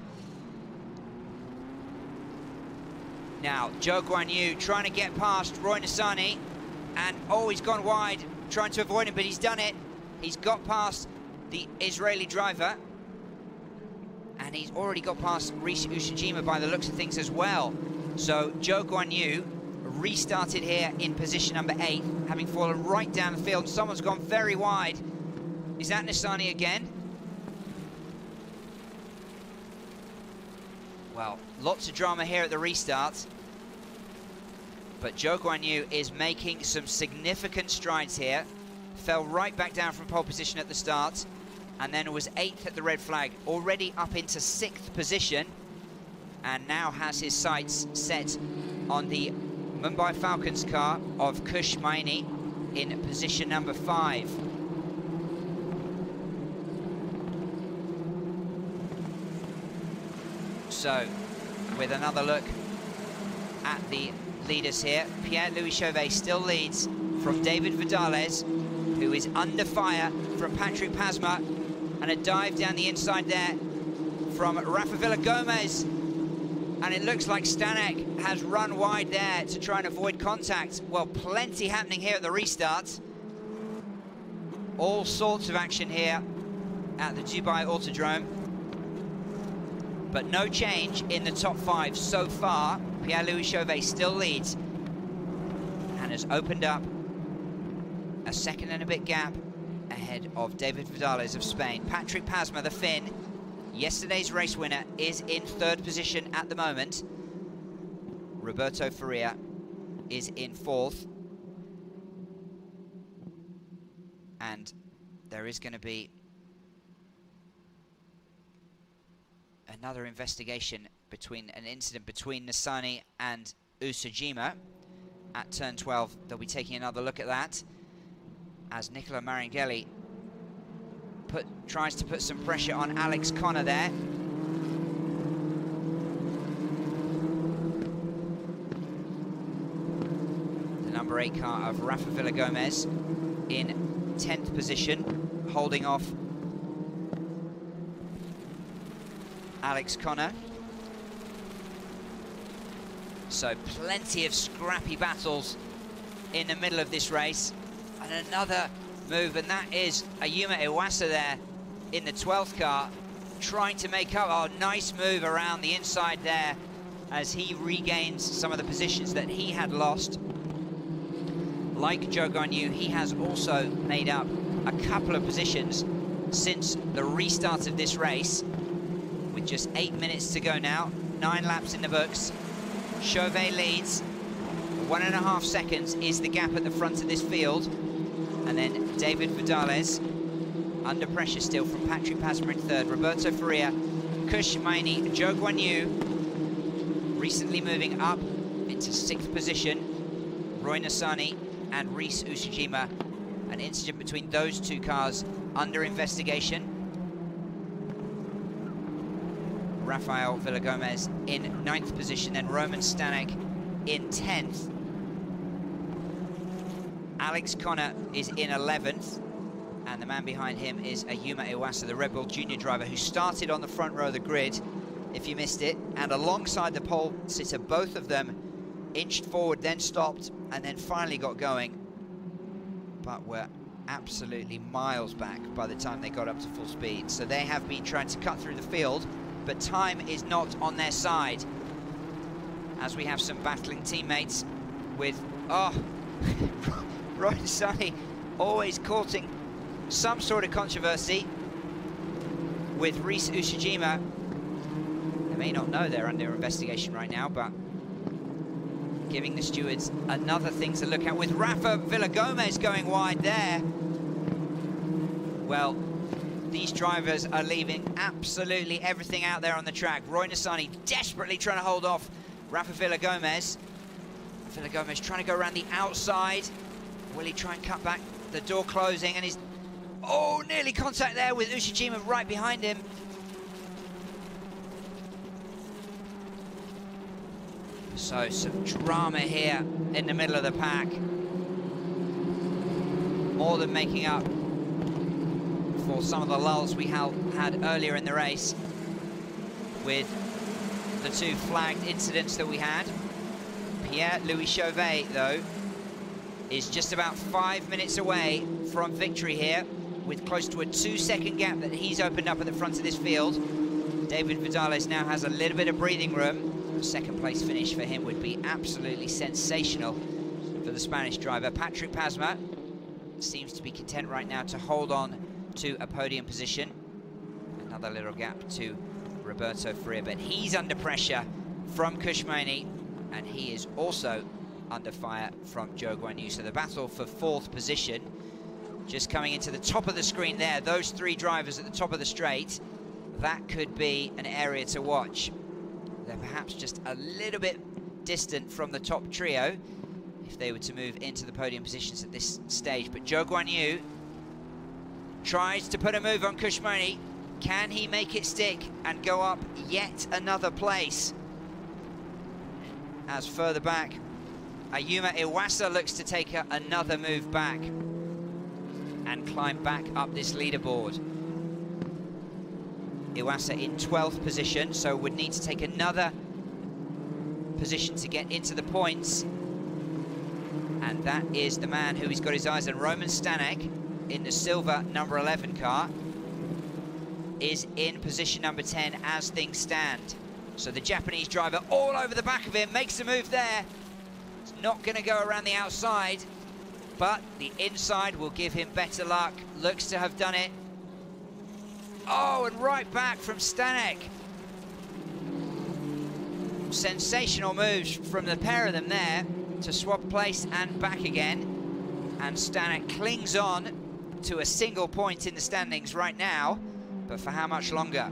Now, Joe Guan Yu trying to get past Roy Nissany, and oh, he's gone wide, trying to avoid him, but he's done it. He's got past the Israeli driver, and he's already got past Rhys Ushijima by the looks of things as well. So Joe Guan Yu restarted here in position number 8, having fallen right down the field. Someone's gone very wide. Is that Nissany again? Well, lots of drama here at the restart. But Joe Guan Yu is making some significant strides here. Fell right back down from pole position at the start, and then was 8th at the red flag, already up into 6th position, and now has his sights set on the Mumbai Falcons car of Kush Maini in position number 5. So, with another look at the leaders here, Pierre Chauvet still leads from David Vidalez, who is under fire from Patrick Pasmore, and a dive down the inside there from Rafa Villa-Gomez. And it looks like Stanek has run wide there to try and avoid contact. Well, plenty happening here at the restart. All sorts of action here at the Dubai Autodrome. But no change in the top 5 so far. Pierre-Louis Chauvet still leads and has opened up a second and a bit gap ahead of David Vidalez of Spain. Patrick Pasmore, the Finn, yesterday's race winner, is in 3rd position at the moment. Roberto Faria is in 4th. And there is going to be another investigation between an incident between Nissany and Usajima at turn 12. They'll be taking another look at that as Nicola Maranghelli tries to put some pressure on Alex Connor there. The number 8 car of Rafa Villa-Gomez in 10th position, holding off Alex Connor. So plenty of scrappy battles in the middle of this race. And another move, and that is Ayuma Iwasa there in the 12th car, trying to make up. Oh, nice move around the inside there as he regains some of the positions that he had lost. Like Joe Guan Yu, he has also made up a couple of positions since the restart of this race. With just 8 minutes to go now, 9 laps in the books. Chauvet leads. 1.5 seconds is the gap at the front of this field. And then David Vidalez, under pressure still from Patrick Pasmore in 3rd. Roberto Faria, Kush Maini, Joe Guan Yu, recently moving up into 6th position. Roy Nissany and Rhys Ushijima. An incident between those 2 cars under investigation. Rafael Villa-Gomez in 9th position, then Roman Stanek in 10th. Alex Connor is in 11th, and the man behind him is Ayuma Iwasa, the Red Bull Junior driver, who started on the front row of the grid, if you missed it, and alongside the pole sitter, both of them inched forward, then stopped, and then finally got going, but were absolutely miles back by the time they got up to full speed. So they have been trying to cut through the field, but time is not on their side, as we have some battling teammates with, Roy Nissany always courting some sort of controversy with Rhys Ushijima. They may not know they're under investigation right now, but giving the stewards another thing to look at, with Rafa Villagomez going wide there. Well, these drivers are leaving absolutely everything out there on the track. Roy Nassani desperately trying to hold off Rafa Villagomez. Villagomez trying to go around the outside. Will he try and cut back? The door closing, and he's, oh, nearly contact there with Ushijima right behind him. So some drama here in the middle of the pack. More than making up for some of the lulls we had earlier in the race with the two flagged incidents that we had. Pierre-Louis Chauvet, though, is just about 5 minutes away from victory here, with close to a 2-second gap that he's opened up at the front of this field. David Vidalez now has a little bit of breathing room. A second place finish for him would be absolutely sensational for the Spanish driver. Patrick Pasmore seems to be content right now to hold on to a podium position. Another little gap to Roberto Faria, but he's under pressure from Kushmani, and he is also under fire from Zhou Guanyu. So the battle for 4th position, just coming into the top of the screen there, those three drivers at the top of the straight, that could be an area to watch. They're perhaps just a little bit distant from the top trio if they were to move into the podium positions at this stage. But Zhou Guanyu tries to put a move on Kushmani. Can he make it stick and go up yet another place? As further back, Ayuma Iwasa looks to take another move back and climb back up this leaderboard. Iwasa in 12th position, so would need to take another position to get into the points. And that is the man who he's got his eyes on. Roman Stanek in the silver number 11 car is in position number 10 as things stand. So the Japanese driver all over the back of him, makes a move there. It's not going to go around the outside, but the inside will give him better luck. Looks to have done it. Oh, and right back from Stanek. Sensational moves from the pair of them there to swap place and back again. And Stanek clings on to a single point in the standings right now, but for how much longer?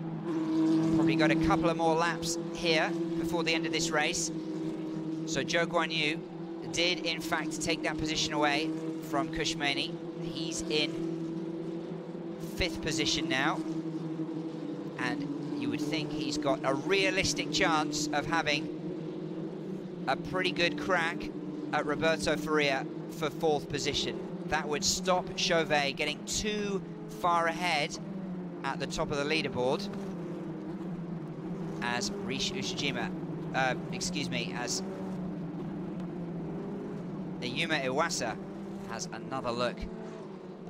Probably got a couple of more laps here before the end of this race. So Zhou Guanyu did in fact take that position away from Kushmani. He's in 5th position now, and you would think he's got a realistic chance of having a pretty good crack at Roberto Faria for 4th position. That would stop Chauvet getting too far ahead at the top of the leaderboard, as Rish Ushijima, as Ayuma Iwasa has another look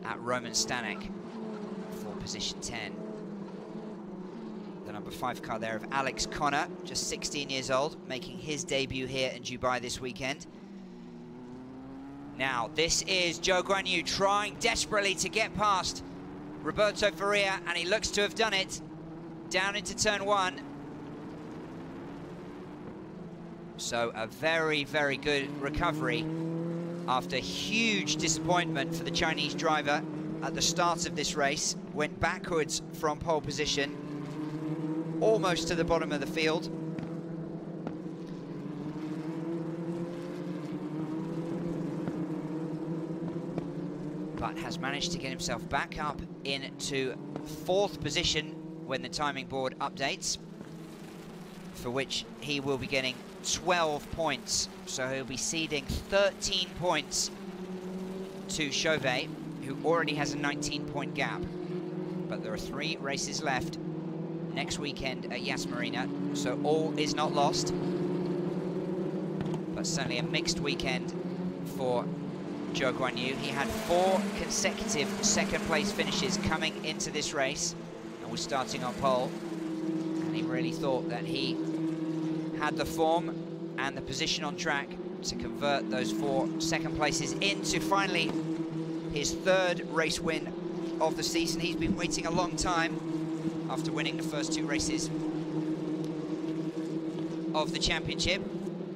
at Roman Stanek for position 10. The number 5 car there of Alex Connor, just 16 years old, making his debut here in Dubai this weekend. Now, this is Zhou Guanyu trying desperately to get past Roberto Faria, and he looks to have done it. Down into turn 1. So a very, very good recovery after huge disappointment for the Chinese driver at the start of this race. Went backwards from pole position, almost to the bottom of the field. But has managed to get himself back up into 4th position when the timing board updates, for which he will be getting 12 points. So he'll be ceding 13 points to Chauvet, who already has a 19-point gap. But there are 3 races left next weekend at Yas Marina, so all is not lost. But certainly a mixed weekend for Zhou Guanyu. He had 4 consecutive second-place finishes coming into this race, and was starting on pole. And he really thought that he had the form and the position on track to convert those 4 second places into finally his 3rd race win of the season. He's been waiting a long time after winning the first 2 races of the championship.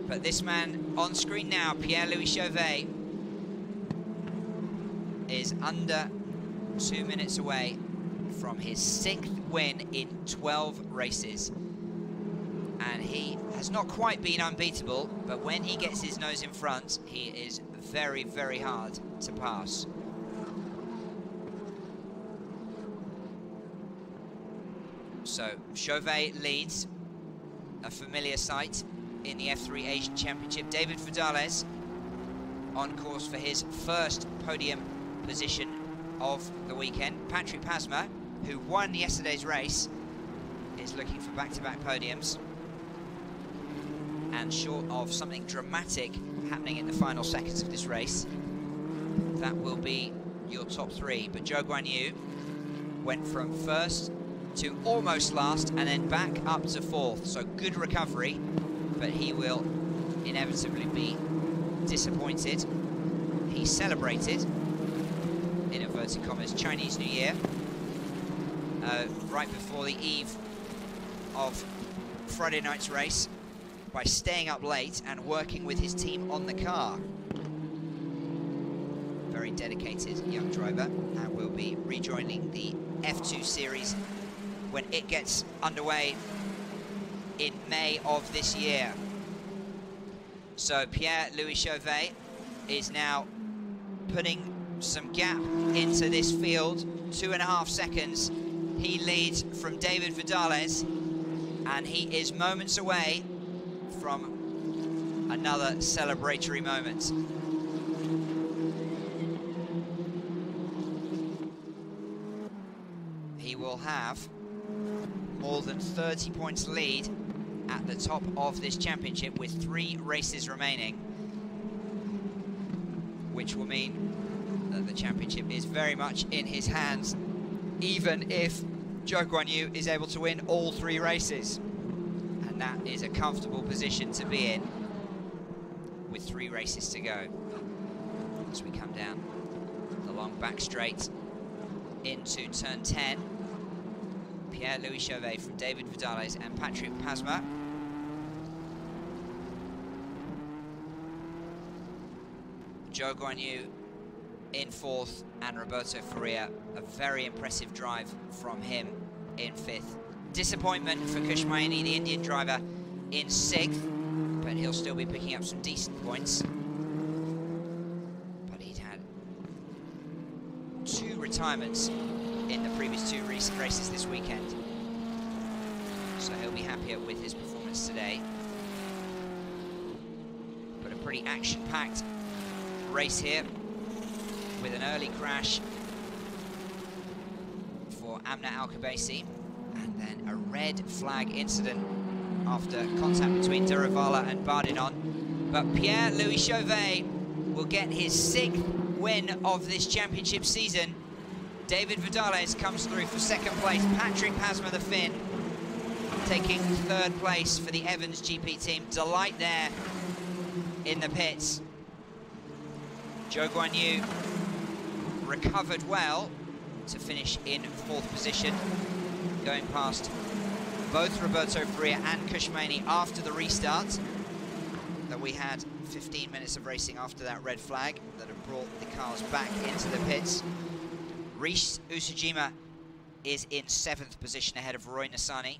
But this man on screen now, Pierre-Louis Chauvet, is under 2 minutes away from his 6th win in 12 races. And he has not quite been unbeatable, but when he gets his nose in front, he is very, very hard to pass. So Chauvet leads, a familiar sight in the F3 Asian Championship. David Vidalez on course for his first podium position of the weekend. Patrick Pasmore, who won yesterday's race, is looking for back-to-back podiums. And short of something dramatic happening in the final seconds of this race, that will be your top 3. But Zhou Guanyu went from first to almost last and then back up to 4th. So good recovery, but he will inevitably be disappointed. He celebrated, in inverted commas, Chinese New Year right before the eve of Friday night's race by staying up late and working with his team on the car. Very dedicated young driver, and will be rejoining the F2 series when it gets underway in May of this year. So Pierre-Louis Chauvet is now putting some gap into this field. 2.5 seconds he leads from David Vidalez, and he is moments away from another celebratory moment. He will have more than 30 points lead at the top of this championship with 3 races remaining, which will mean that the championship is very much in his hands, even if Zhou Guanyu is able to win all 3 races. And that is a comfortable position to be in with 3 races to go. As we come down the long back straight into turn 10, Pierre-Louis Chauvet from David Vidalez and Patrick Pasmore. Zhou Guanyu in 4th, and Roberto Faria, a very impressive drive from him in 5th. Disappointment for Kush Maini, the Indian driver, in 6th, but he'll still be picking up some decent points. But he'd had 2 retirements in the previous 2 races this weekend, so he'll be happier with his performance today. But a pretty action-packed race here, with an early crash for Amna Al-Khabaisi, and then a red flag incident after contact between Deravala and Bardinon. But Pierre-Louis Chauvet will get his 6th win of this championship season. David Vidalez comes through for 2nd place. Patrick Pasmore, the Finn, taking 3rd place for the Evans GP team. Delight there in the pits. Zhou Guanyu recovered well to finish in 4th position, going past both Roberto Faria and Kush Maini after the restart. That we had 15 minutes of racing after that red flag that have brought the cars back into the pits. Rish Usujima is in 7th position ahead of Roy Nassani,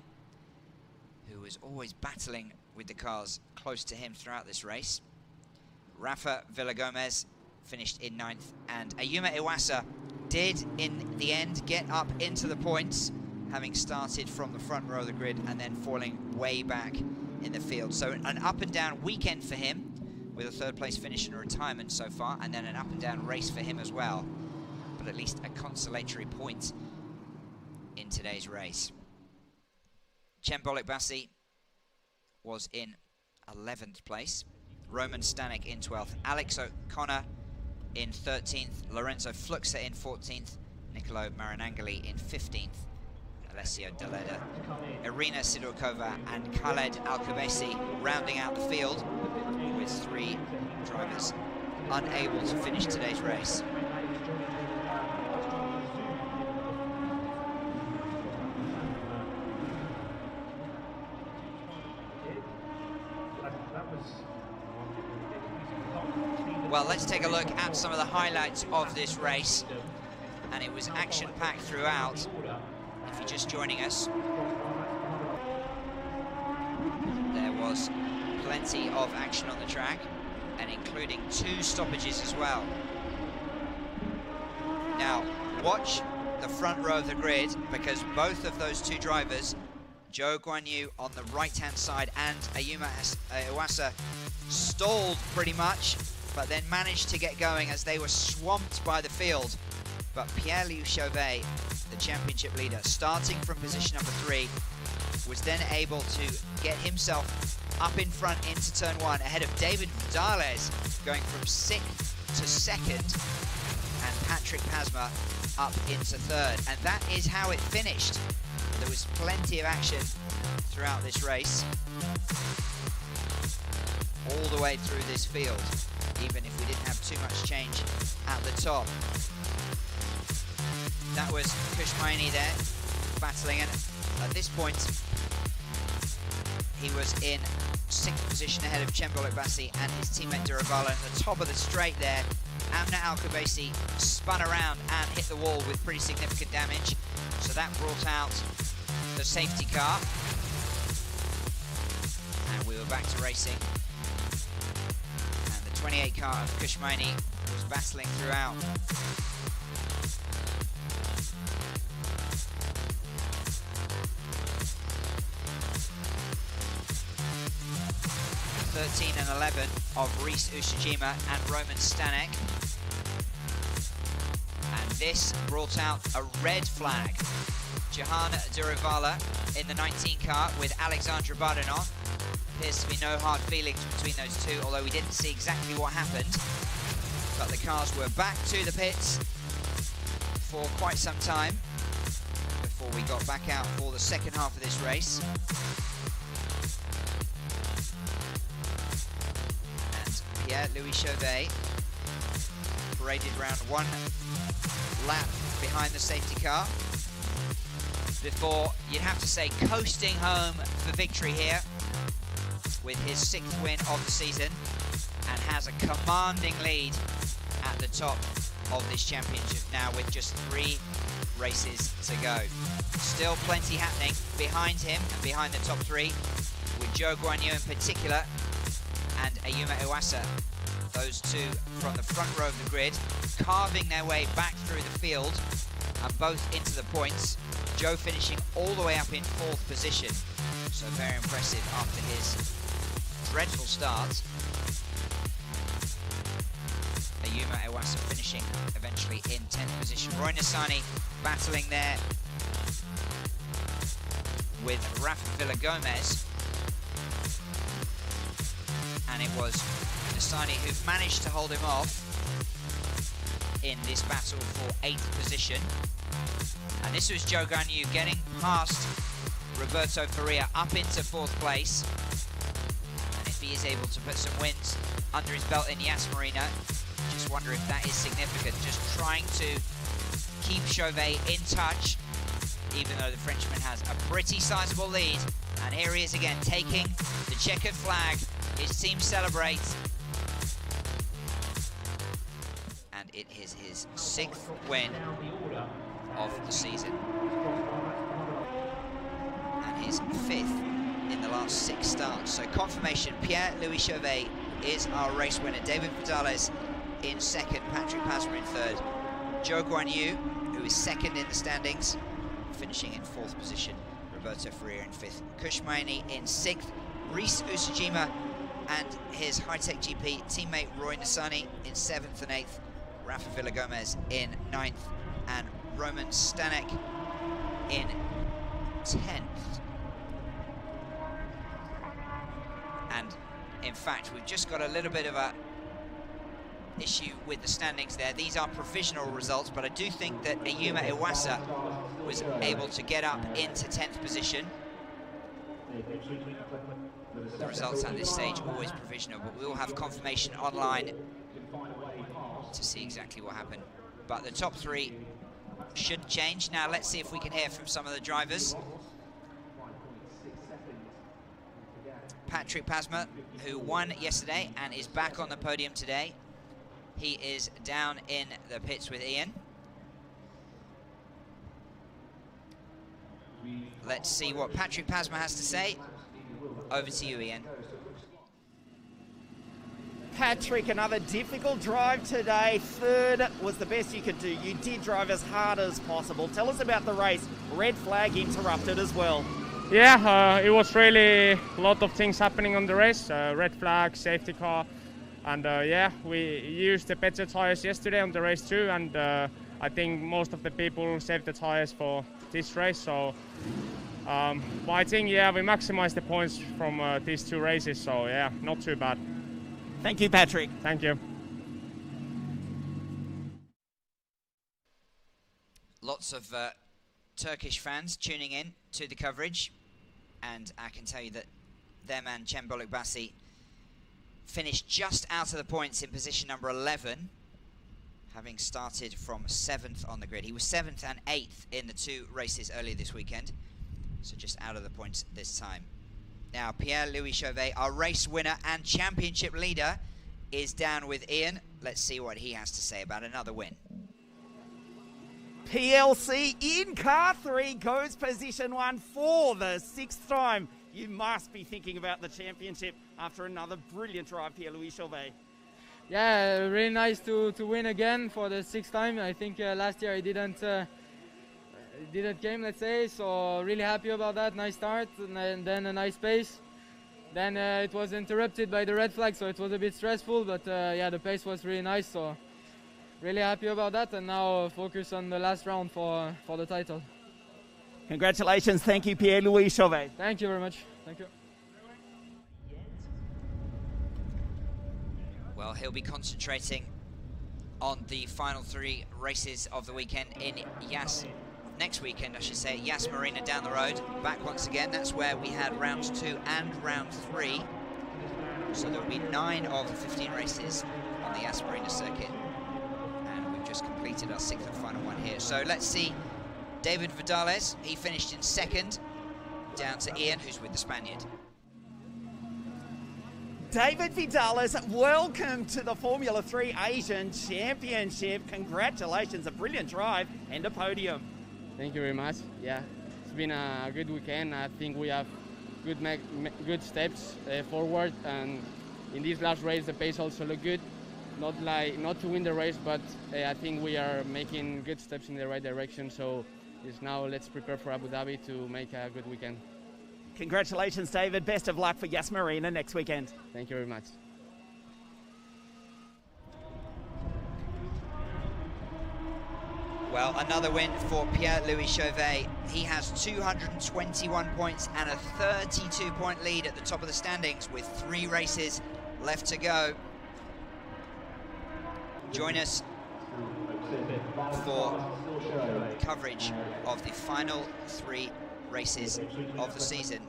who was always battling with the cars close to him throughout this race. Rafa Villagomez finished in 9th, and Ayuma Iwasa did in the end get up into the points, having started from the front row of the grid and then falling way back in the field. So an up and down weekend for him, with a 3rd place finish and a retirement so far, and then an up and down race for him as well, but at least a consolatory point in today's race. Chamberlain Bassey was in 11th place, Roman Stanek in 12th, Alex O'Connor in 13th, Lorenzo Fluxa in 14th, Nicolo Marinangeli in 15th, Alessio Daleda, Irina Sidorkova and Khaled Al-Khabaisi rounding out the field, with 3 drivers unable to finish today's race. That was Well, let's take a look at some of the highlights of this race. And it was action-packed throughout. If you're just joining us, there was plenty of action on the track, and including 2 stoppages as well. Now, watch the front row of the grid, because both of those 2 drivers, Zhou Guanyu on the right-hand side and Ayumu Iwasa, stalled pretty much, but then managed to get going as they were swamped by the field. But Pierre Chauvet, the championship leader, starting from position number 3, was then able to get himself up in front into turn 1 ahead of David Vidalez, going from 6th to 2nd, and Patrick Pasmore up into 3rd. And that is how it finished. There was plenty of action throughout this race, all the way through this field, even if we didn't have too much change at the top. That was Kushmaini there, battling, and at this point, he was in 6th position ahead of Chamberlain Bassey and his teammate Deravala. At the top of the straight there, Amna Al-Kubaisi spun around and hit the wall with pretty significant damage. So that brought out the safety car. And we were back to racing. And the 28 car of Kushmaini was battling throughout. '13 and 11 of Rhys Usajima and Roman Stanek. And this brought out a red flag. Johan Deravala in the 19 car with Alexandra Bardenov. Appears to be no hard feelings between those 2, although we didn't see exactly what happened. But the cars were back to the pits for quite some time before we got back out for the second half of this race. Pierre-Louis Chauvet paraded around 1 lap behind the safety car before, you'd have to say, coasting home for victory here with his 6th win of the season, and has a commanding lead at the top of this championship now with just 3 races to go. Still plenty happening behind him and behind the top 3, with Zhou Guanyu in particular and Ayumu Iwasa, those 2 from the front row of the grid, carving their way back through the field and both into the points. Zhou finishing all the way up in 4th position, so very impressive after his dreadful start. Ayumu Iwasa finishing eventually in 10th position. Roy Nissany battling there with Rafa Villagomez. And it was Nissany who managed to hold him off in this battle for 8th position. And this was Zhou Guanyu getting past Roberto Faria up into 4th place. And if he is able to put some wins under his belt in Yas Marina, just wonder if that is significant. Just trying to keep Chauvet in touch, even though the Frenchman has a pretty sizable lead. And here he is again, taking the checkered flag. His team celebrates. And it is his 6th win of the season. And his 5th in the last 6 starts. So confirmation, Pierre-Louis Chauvet is our race winner. David Vidalez in 2nd, Patrick Pasmore in 3rd. Zhou Guanyu, who is 2nd in the standings, finishing in 4th position. Roberto Faria in 5th. Kushmaini in 6th. Rhys Usajima and his High-Tech GP teammate Roy Nissany in 7th and 8th. Rafa Villagomez in 9th. And Roman Stanek in 10th. And in fact, we've just got a little bit of a issue with the standings there. These are provisional results, but I do think that Ayumu Iwasa was able to get up into 10th position. The results at this stage are always provisional, but we will have confirmation online to see exactly what happened. But the top 3 should change. Now let's see if we can hear from some of the drivers. Patrick Pasmore, who won yesterday and is back on the podium today, He is down in the pits with Ian. Let's see what Patrick Pasmore has to say. Over to you, Ian. Patrick, another difficult drive today. Third was the best you could do. You did drive as hard as possible. Tell us about the race. Red flag interrupted as well. Yeah, it was really a lot of things happening on the race. Red flag, safety car, and yeah, we used the better tires yesterday on the race too, and I think most of the people saved the tires for this race. So, but I think, yeah, we maximized the points from these two races, so yeah, not too bad. Thank you, Patrick. Thank you. Lots of Turkish fans tuning in to the coverage, and I can tell you that their man Chamberlain Bassey finished just out of the points in position number 11, having started from 7th on the grid. He was 7th and 8th in the two races earlier this weekend, so just out of the points this time. Now, Pierre-Louis Chauvet, our race winner and championship leader, is down with Ian. Let's see what he has to say about another win. PLC in car 3 goes position 1 for the 6th time. You must be thinking about the championship after another brilliant drive, Pierre-Louis Chauvet. Yeah, really nice to win again for the 6th time. I think last year I didn't came, let's say, so really happy about that. Nice start and then a nice pace. Then it was interrupted by the red flag, so it was a bit stressful, but yeah, the pace was really nice, so really happy about that, and now focus on the last round for the title. Congratulations. Thank you, Pierre-Louis Chauvet. Thank you very much. Thank you. Well, he'll be concentrating on the final 3 races of the weekend in next weekend, I should say, Yas Marina down the road. Back once again, that's where we had round 2 and round 3. So there will be 9 of the 15 races on the Yas Marina circuit. And we've just completed our 6th and final one here. So let's see David Vidalez. He finished in 2nd, down to Ian, who's with the Spaniard. David Vidalez, welcome to the Formula 3 Asian Championship. Congratulations, a brilliant drive and a podium. Thank you very much. Yeah, it's been a good weekend. I think we have good steps forward, and in this last race the pace also looked good. Not to win the race, but I think we are making good steps in the right direction. So it's now let's prepare for Abu Dhabi to make a good weekend. Congratulations, David. Best of luck for Yas Marina next weekend. Thank you very much. Well, another win for Pierre-Louis Chauvet. He has 221 points and a 32-point lead at the top of the standings with 3 races left to go. Join us for coverage of the final 3 races of the season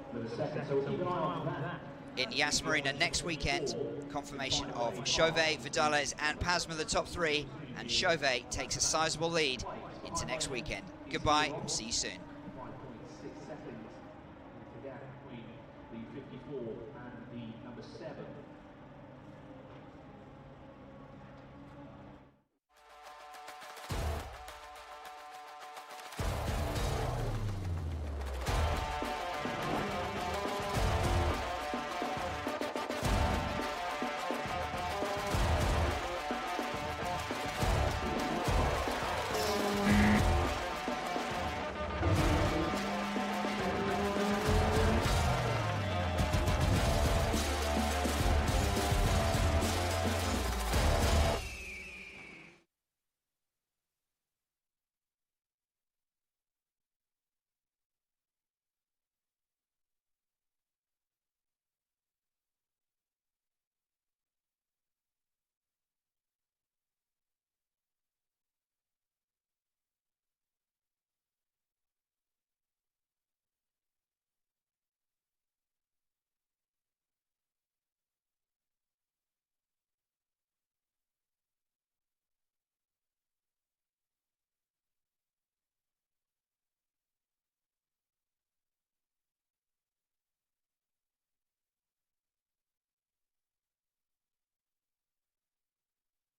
in Yas Marina next weekend. Confirmation of Chauvet, Vidalez and Pasmore, the top 3, and Chauvet takes a sizable lead into next weekend. Goodbye, and see you soon. The 54 and the number 7.